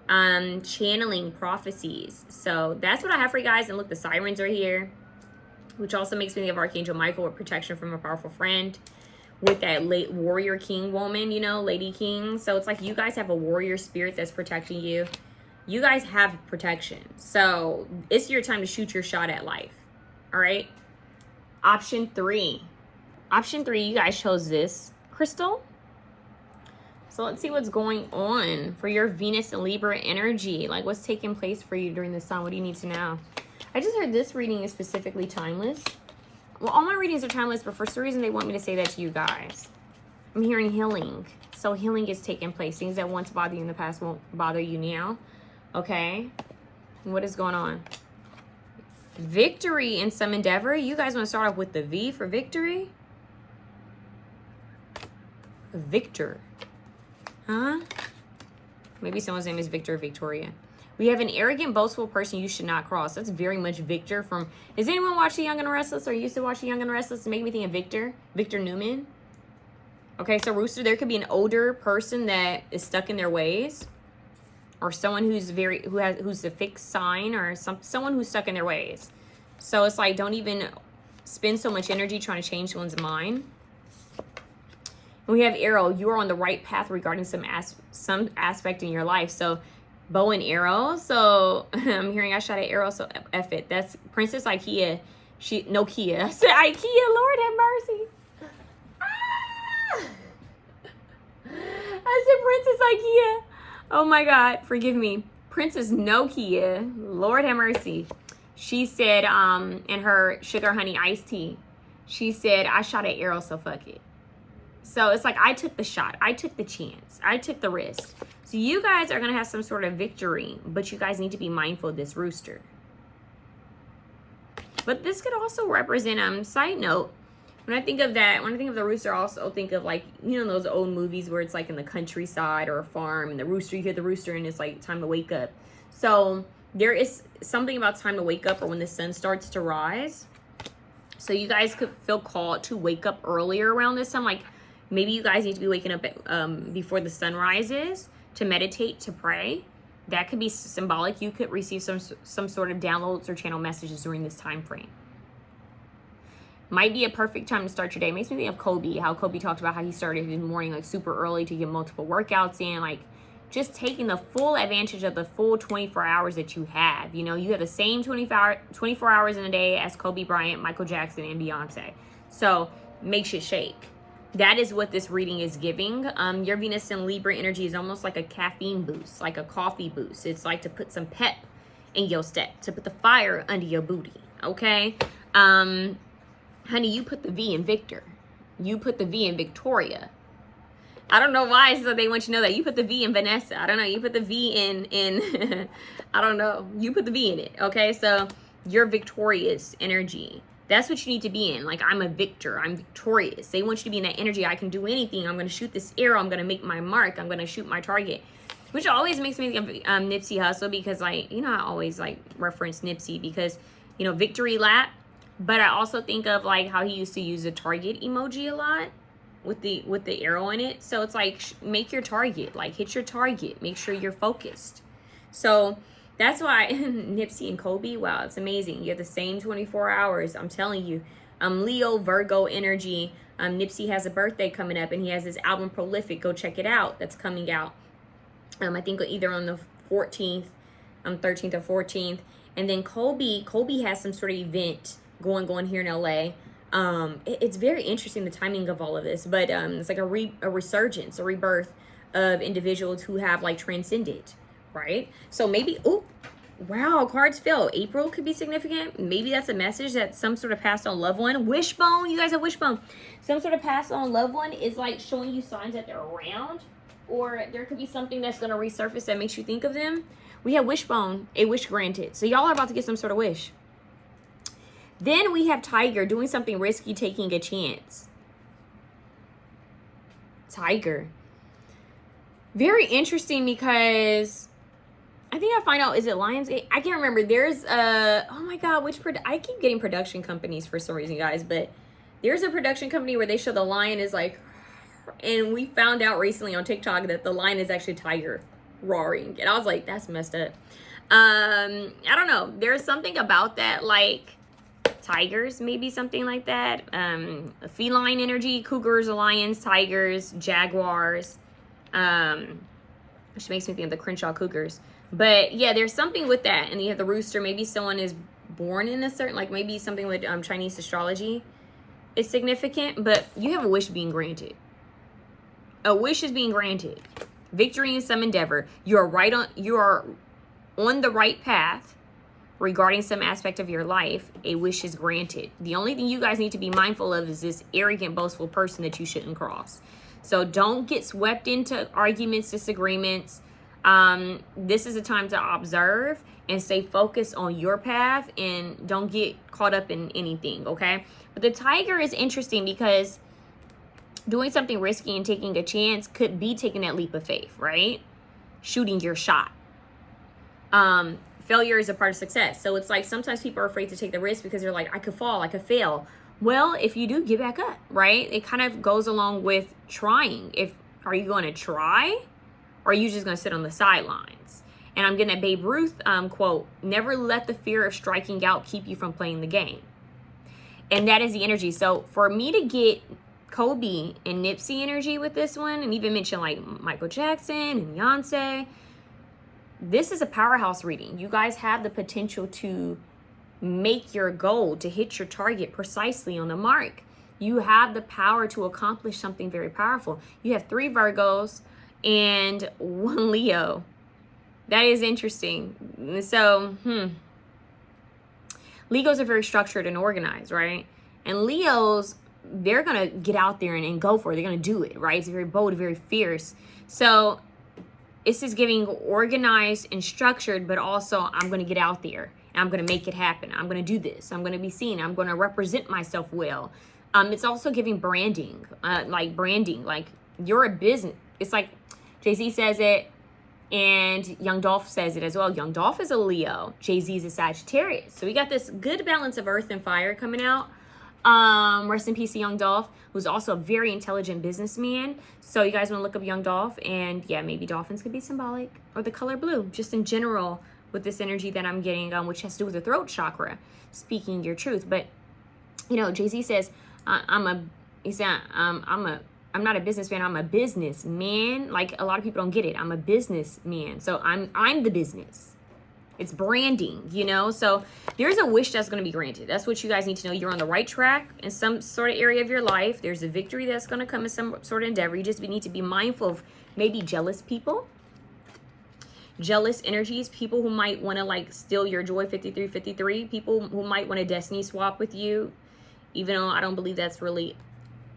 channeling prophecies. So that's what I have for you guys. And look, the sirens are here, which also makes me think of Archangel Michael with protection from a powerful friend, with that late warrior king woman, you know, lady king. So it's like you guys have a warrior spirit that's protecting you. You guys have protection. So it's your time to shoot your shot at life. All right. Option 3. Option 3, you guys chose this crystal. So let's see what's going on for your Venus and Libra energy. Like, what's taking place for you during this time? What do you need to know? I just heard this reading is specifically timeless. Well, all my readings are timeless, but for some reason they want me to say that to you guys. I'm hearing healing. So healing is taking place. Things that once bothered you in the past won't bother you now. Okay. And what is going on? Victory in some endeavor. You guys want to start off with the V for victory? Victor. Huh? Maybe someone's name is Victor or Victoria. We have an arrogant, boastful person you should not cross. That's very much Victor from... Does anyone watch The Young and the Restless or used to watch The Young and the Restless? It make me think of Victor. Victor Newman. Okay, so Rooster, there could be an older person that is stuck in their ways. Or someone who's who's a fixed sign, or someone who's stuck in their ways. So it's like, don't even spend so much energy trying to change someone's mind. We have Arrow. You are on the right path regarding some aspect in your life. So bow and arrow. So I'm hearing I shot an arrow, so F it. That's Princess Ikea. Nokia. I said Ikea, Lord have mercy. Ah! I said Princess Ikea. Oh my God, forgive me. Princess Nokia, Lord have mercy. She said, in her sugar honey iced tea, she said, I shot an arrow, so fuck it. So it's like, I took the shot. I took the chance. I took the risk. So you guys are going to have some sort of victory, but you guys need to be mindful of this rooster. But this could also represent, side note, when I think of that, when I think of the rooster, I also think of like, you know, those old movies where it's like in the countryside or a farm and the rooster, you hear the rooster and it's like time to wake up. So there is something about time to wake up or when the sun starts to rise. So you guys could feel called to wake up earlier around this time. Like maybe you guys need to be waking up before the sun rises to meditate, to pray. That could be symbolic. You could receive some sort of downloads or channel messages during this time frame. Might be a perfect time to start your day. Makes me think of Kobe, how Kobe talked about how he started his morning like super early to get multiple workouts in, like just taking the full advantage of the full 24 hours that you have. You know, you have the same 24 hours in a day as Kobe Bryant, Michael Jackson, and Beyonce. So make shit shake. That is what this reading is giving. Your Venus and Libra energy is almost like a caffeine boost, like a coffee boost. It's like to put some pep in your step, to put the fire under your booty, okay? Honey, you put the V in Victor. You put the V in Victoria. I don't know why, so they want you to know that. You put the V in Vanessa. I don't know. You put the V in I don't know. You put the V in it, okay? So you're victorious energy. That's what you need to be in. Like, I'm a victor. I'm victorious. They want you to be in that energy. I can do anything. I'm going to shoot this arrow. I'm going to make my mark. I'm going to shoot my target. Which always makes me think of Nipsey Hussle because, like, you know, I always, like, reference Nipsey because, you know, victory lap. But I also think of, like, how he used to use the target emoji a lot with the arrow in it. So it's like, make your target. Like, hit your target. Make sure you're focused. So that's why Nipsey and Kobe, wow, it's amazing. You have the same 24 hours. I'm telling you, Leo, Virgo energy. Nipsey has a birthday coming up, and he has his album Prolific. Go check it out. That's coming out. I think either on the 14th, 13th or 14th. And then Colby has some sort of event going here in LA. It's very interesting, the timing of all of this, but it's like a resurgence, a rebirth of individuals who have like transcended, right? So maybe, oh, wow, cards fell. April could be significant. Maybe that's a message that some sort of passed on loved one. Wishbone, you guys have wishbone. Some sort of passed on loved one is like showing you signs that they're around, or there could be something that's going to resurface that makes you think of them. We have wishbone, a wish granted. So y'all are about to get some sort of wish. Then we have Tiger, doing something risky, taking a chance. Tiger. Very interesting, because I think I find out, is it Lionsgate? I can't remember. There's oh my God, I keep getting production companies for some reason, guys, but there's a production company where they show the lion is like, and we found out recently on TikTok that the lion is actually Tiger roaring. And I was like, that's messed up. I don't know. There's something about that, like tigers, maybe something like that. Feline energy, cougars, lions, tigers, jaguars. Which makes me think of the Crenshaw Cougars. But yeah, there's something with that. And you have the rooster. Maybe someone is born in a certain, like maybe something with Chinese astrology is significant. But you have a wish being granted. A wish is being granted. Victory in some endeavor. You are on the right path regarding some aspect of your life. A wish is granted. The only thing you guys need to be mindful of is this arrogant, boastful person that you shouldn't cross. So don't get swept into arguments, disagreements. This is a time to observe and stay focused on your path, and don't get caught up in anything, okay? But the tiger is interesting because doing something risky and taking a chance could be taking that leap of faith, right? Shooting your shot. Failure is a part of success. So it's like sometimes people are afraid to take the risk because they're like, I could fall, I could fail. Well, if you do, get back up, right? It kind of goes along with trying. Are you going to try, or are you just going to sit on the sidelines? And I'm getting that Babe Ruth quote, never let the fear of striking out keep you from playing the game. And that is the energy. So for me to get Kobe and Nipsey energy with this one, and even mention like Michael Jackson and Beyonce, this is a powerhouse reading. You guys have the potential to make your goal, to hit your target precisely on the mark. You have the power to accomplish something very powerful. You have 3 Virgos and 1 Leo. That is interesting. So, Legos are very structured and organized, right? And Leos, they're going to get out there and go for it. They're going to do it, right? It's very bold, very fierce. So it's just giving organized and structured, but also I'm going to get out there and I'm going to make it happen. I'm going to do this. I'm going to be seen. I'm going to represent myself well. It's also giving branding, like you're a business. It's like Jay-Z says it, and Young Dolph says it as well. Young Dolph is a Leo. Jay-Z is a Sagittarius. So we got this good balance of earth and fire coming out. Rest in peace to Young Dolph, who's also a very intelligent businessman. So you guys want to look up Young Dolph, and yeah, maybe dolphins could be symbolic, or the color blue, just in general with this energy that I'm getting, which has to do with the throat chakra, speaking your truth. But you know, Jay-Z says, I'm not a businessman, I'm a businessman. Like a lot of people don't get it. I'm a businessman. So I'm the business. It's branding, you know? So there's a wish that's going to be granted. That's what you guys need to know. You're on the right track in some sort of area of your life. There's a victory that's going to come in some sort of endeavor. You just need to be mindful of maybe jealous people, jealous energies, people who might want to like steal your joy, 5353, people who might want to destiny swap with you, even though I don't believe that's really,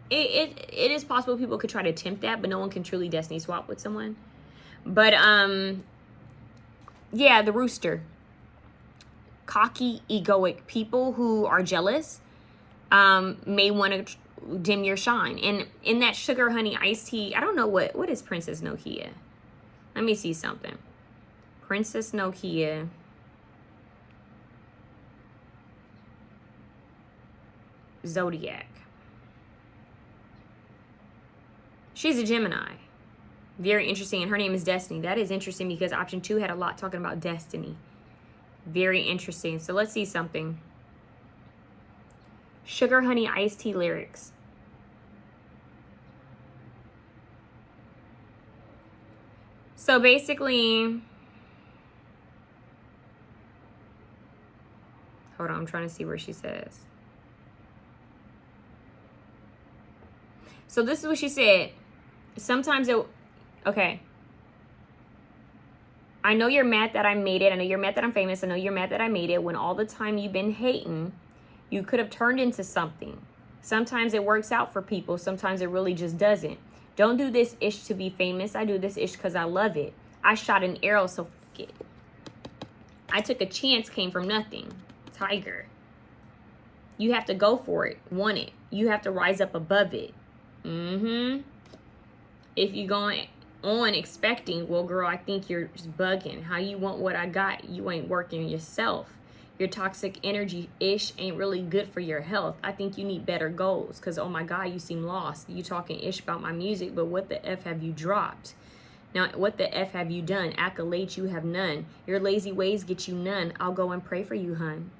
it is possible people could try to attempt that, but no one can truly destiny swap with someone. But, yeah, the rooster. Cocky, egoic people who are jealous may want to dim your shine. And in that sugar honey iced tea, I don't know what is Princess Nokia. Let me see something. Princess Nokia. Zodiac. She's a Gemini. Very interesting. And her name is Destiny. That is interesting because option 2 had a lot talking about destiny. Very interesting. So let's see something. Sugar Honey Iced Tea lyrics. So basically, hold on, I'm trying to see where she says. So this is what she said. Sometimes okay. I know you're mad that I made it. I know you're mad that I'm famous. I know you're mad that I made it. When all the time you've been hating, you could have turned into something. Sometimes it works out for people. Sometimes it really just doesn't. Don't do this ish to be famous. I do this ish because I love it. I shot an arrow, so fuck it. I took a chance, came from nothing. Tiger. You have to go for it. Want it. You have to rise up above it. If you're going on expecting, well, girl, I think you're just bugging. How you want what I got? You ain't working yourself. Your toxic energy-ish ain't really good for your health. I think you need better goals because, oh my God, you seem lost. You talking ish about my music, but what the F have you dropped? Now, what the F have you done? Accolades you have none. Your lazy ways get you none. I'll go and pray for you, hun.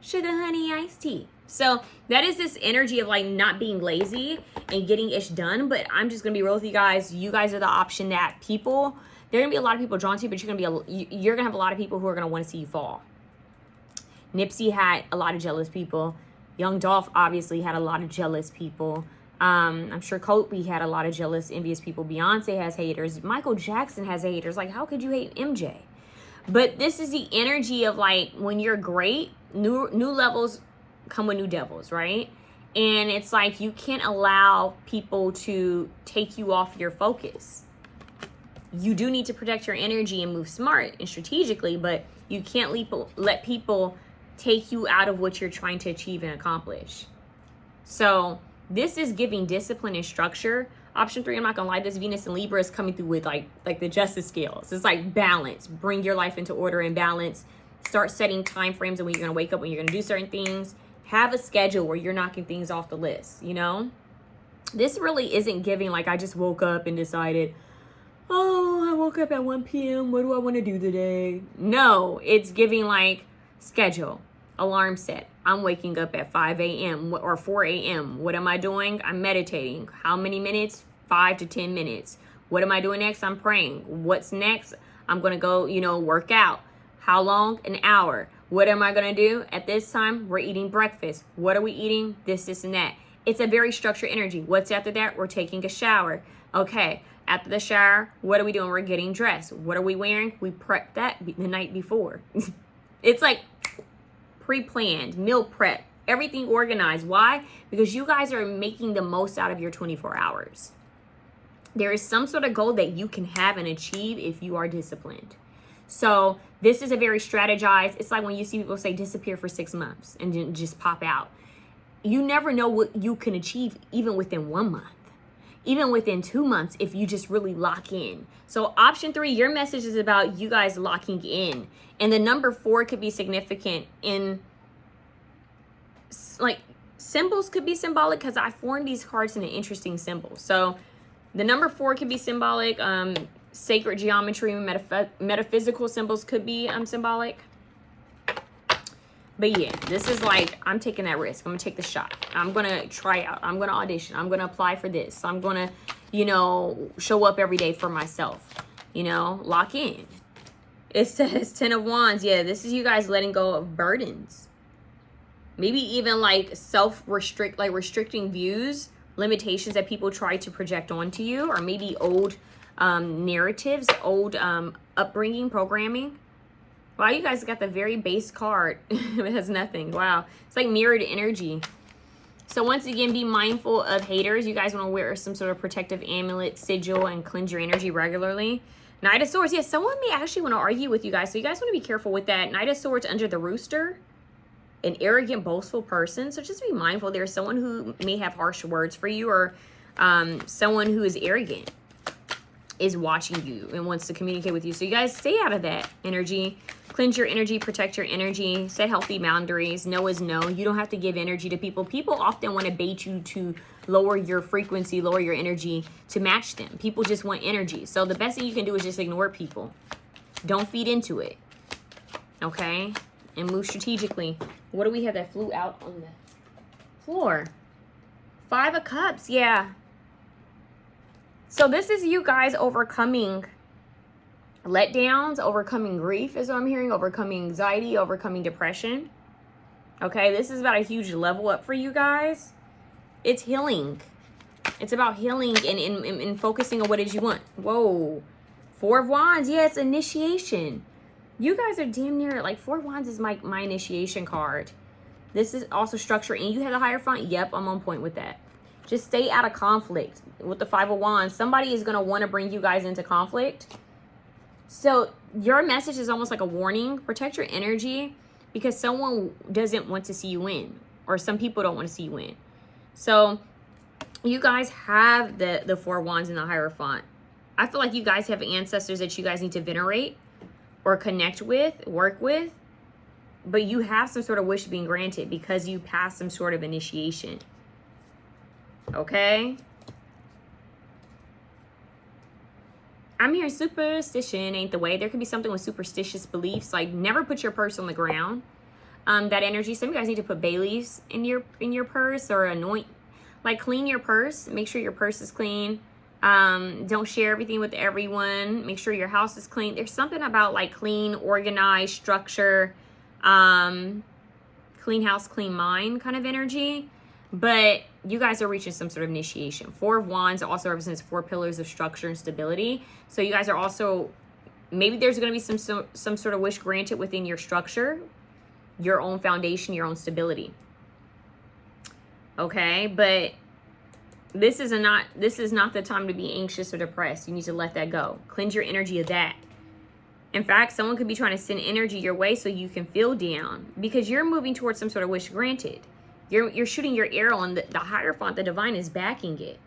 Sugar Honey Iced Tea. So that is this energy of like not being lazy and getting ish done. But I'm just going to be real with you guys. You guys are the option that people, there are going to be a lot of people drawn to, but you're going to have a lot of people who are going to want to see you fall. Nipsey had a lot of jealous people. Young Dolph obviously had a lot of jealous people. I'm sure Kobe had a lot of jealous, envious people. Beyonce has haters. Michael Jackson has haters. Like, how could you hate MJ? But this is the energy of like when you're great, new levels come with new devils, right? And it's like you can't allow people to take you off your focus. You do need to protect your energy and move smart and strategically, but you can't let people take you out of what you're trying to achieve and accomplish. So this is giving discipline and structure. Option 3, I'm not gonna lie, this Venus and Libra is coming through with like the justice scales. It's like balance. Bring your life into order and balance. Start setting time frames of when you're gonna wake up, when you're gonna do certain things. Have a schedule where you're knocking things off the list, you know? This really isn't giving like I just woke up and decided, oh, I woke up at 1 p.m. What do I want to do today? No, it's giving like schedule, alarm set. I'm waking up at 5 a.m. or 4 a.m. What am I doing? I'm meditating. How many minutes? 5 to 10 minutes. What am I doing next? I'm praying. What's next? I'm going to go, work out. How long? An hour. What am I going to do? At this time, we're eating breakfast. What are we eating? This, and that. It's a very structured energy. What's after that? We're taking a shower. Okay. After the shower, what are we doing? We're getting dressed. What are we wearing? We prep that the night before. It's like pre-planned, meal prep, everything organized. Why? Because you guys are making the most out of your 24 hours. There is some sort of goal that you can have and achieve if you are disciplined. So this is a very strategized. It's like when you see people say disappear for 6 months and then just pop out. You never know what you can achieve even within 1 month. Even within 2 months, if you just really lock in. So option 3, your message is about you guys locking in. And the number 4 could be significant in, like, symbols could be symbolic because I formed these cards in an interesting symbol. So the number 4 could be symbolic. Sacred geometry, metaphysical symbols could be symbolic. But yeah, this is like, I'm taking that risk. I'm going to take the shot. I'm going to try out. I'm going to audition. I'm going to apply for this. I'm going to, show up every day for myself. Lock in. It says 10 of Wands. Yeah, this is you guys letting go of burdens. Maybe even like restricting views, limitations that people try to project onto you, or maybe old narratives, old upbringing, programming. Wow, you guys got the very base card. It has nothing. Wow. It's like mirrored energy. So once again, be mindful of haters. You guys want to wear some sort of protective amulet, sigil, and cleanse your energy regularly. Knight of Swords. Yes, someone may actually want to argue with you guys. So you guys want to be careful with that. Knight of Swords under the rooster. An arrogant, boastful person. So just be mindful. There's someone who may have harsh words for you, or someone who is arrogant is watching you and wants to communicate with you. So you guys stay out of that energy. Cleanse your energy, protect your energy, set healthy boundaries. No is no. You don't have to give energy to people. People often want to bait you to lower your frequency, lower your energy to match them. People just want energy. So the best thing you can do is just ignore people. Don't feed into it. Okay? And move strategically. What do we have that flew out on the Floor. 5 of Cups, yeah. So this is you guys overcoming letdowns, overcoming grief is what I'm hearing, overcoming anxiety, overcoming depression. Okay, this is about a huge level up for you guys. It's healing. It's about healing and focusing on what it is you want. Whoa. 4 of Wands. Yeah, it's initiation. You guys are damn near, like 4 of Wands is my initiation card. This is also structure. And you have the Hierophant. Yep, I'm on point with that. Just stay out of conflict with the 5 of Wands. Somebody is going to want to bring you guys into conflict. So your message is almost like a warning. Protect your energy because someone doesn't want to see you win. Or some people don't want to see you win. So you guys have the 4 of Wands in the Hierophant. I feel like you guys have ancestors that you guys need to venerate or connect with, work with. But you have some sort of wish being granted because you passed some sort of initiation. Okay? I'm hearing superstition ain't the way. There could be something with superstitious beliefs. Like never put your purse on the ground. That energy. Some of you guys need to put bay leaves in your purse or anoint. Like clean your purse. Make sure your purse is clean. Don't share everything with everyone. Make sure your house is clean. There's something about like clean, organized, structure, clean house, clean mind kind of energy. But you guys are reaching some sort of initiation. 4 of Wands also represents 4 pillars of structure and stability. So you guys are also, maybe there's going to be some sort of wish granted within your structure, your own foundation, your own stability. Okay, but this is not the time to be anxious or depressed. You need to let that go. Cleanse your energy of that. In fact, someone could be trying to send energy your way so you can feel down because you're moving towards some sort of wish granted. You're shooting your arrow and the Hierophant, the divine, is backing it.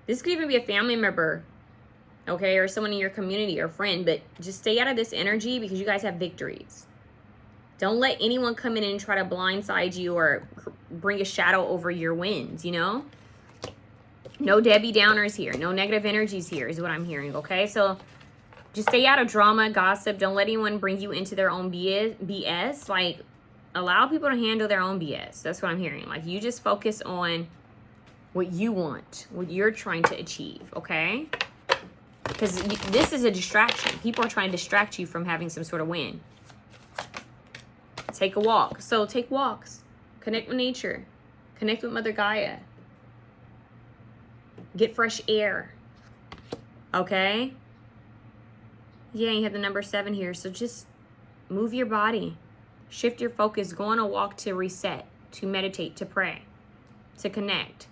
This could even be a family member, okay, or someone in your community or friend, but just stay out of this energy because you guys have victories. Don't let anyone come in and try to blindside you or bring a shadow over your wins, you know? No Debbie Downers here. No negative energies here is what I'm hearing, okay? So just stay out of drama, gossip. Don't let anyone bring you into their own BS. Like, allow people to handle their own BS. That's what I'm hearing. Like, you just focus on what you want, what you're trying to achieve, okay? Because this is a distraction. People are trying to distract you from having some sort of win. Take a walk. So take walks. Connect with nature. Connect with Mother Gaia. Get fresh air. Okay? Yeah, you have the number 7 here. So just move your body. Shift your focus. Go on a walk to reset, to meditate, to pray, to connect.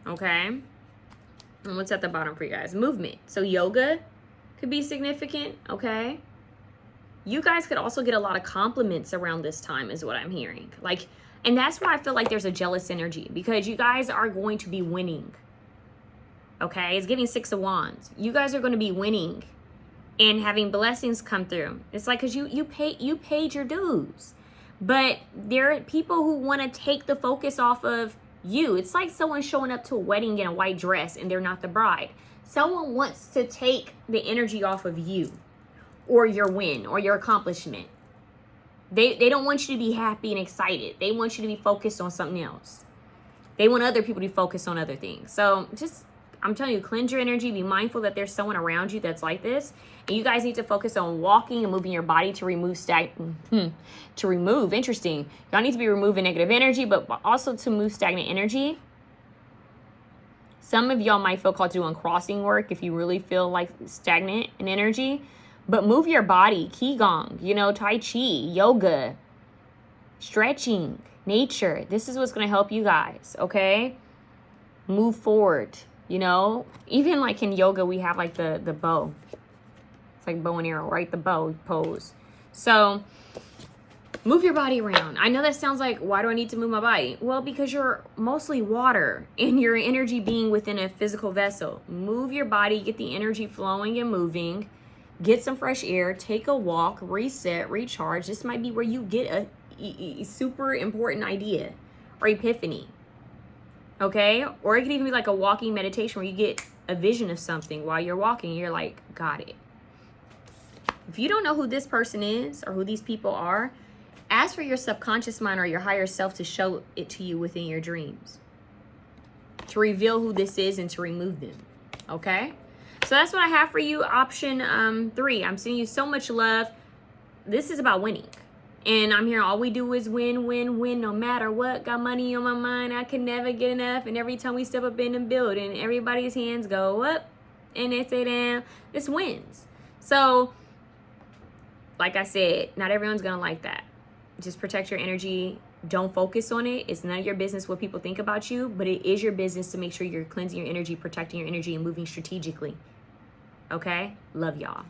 Okay? And what's at the bottom for you guys? Movement. So yoga could be significant. Okay? You guys could also get a lot of compliments around this time is what I'm hearing. Like, and that's why I feel like there's a jealous energy because you guys are going to be winning. Okay? It's giving 6 of Wands. You guys are going to be winning and having blessings come through. It's like, because you paid your dues. But there are people who want to take the focus off of you. It's like someone showing up to a wedding in a white dress and they're not the bride. Someone wants to take the energy off of you or your win or your accomplishment. They don't want you to be happy and excited. They want you to be focused on something else. They want other people to be focused on other things. So just, I'm telling you, cleanse your energy. Be mindful that there's someone around you that's like this. And you guys need to focus on walking and moving your body to remove interesting. Y'all need to be removing negative energy, but also to move stagnant energy. Some of y'all might feel called to do uncrossing work if you really feel like stagnant in energy. But move your body, Qigong, you know, Tai Chi, yoga, stretching, nature. This is what's going to help you guys, okay? Move forward, you know? Even like in yoga, we have like the bow. It's like bow and arrow, right? The bow pose. So move your body around. I know that sounds like, why do I need to move my body? Well, because you're mostly water and your energy being within a physical vessel. Move your body, get the energy flowing and moving. Get some fresh air, take a walk, reset, recharge. This might be where you get a super important idea or epiphany, okay? Or it could even be like a walking meditation where you get a vision of something while you're walking. You're like, got it. If you don't know who this person is or who these people are, Ask for your subconscious mind or your higher self to show it to you within your dreams, to reveal who this is and to remove them. Okay? So that's what I have for you. Option 3. I'm sending you so much love. This is about winning. And I'm here, all we do is win, win, win, no matter what. Got money on my mind, I can never get enough. And every time we step up in the building, everybody's hands go up and they say down. This wins. So, like I said, not everyone's going to like that. Just protect your energy. Don't focus on it. It's none of your business what people think about you, but it is your business to make sure you're cleansing your energy, protecting your energy, and moving strategically. Okay? Love y'all.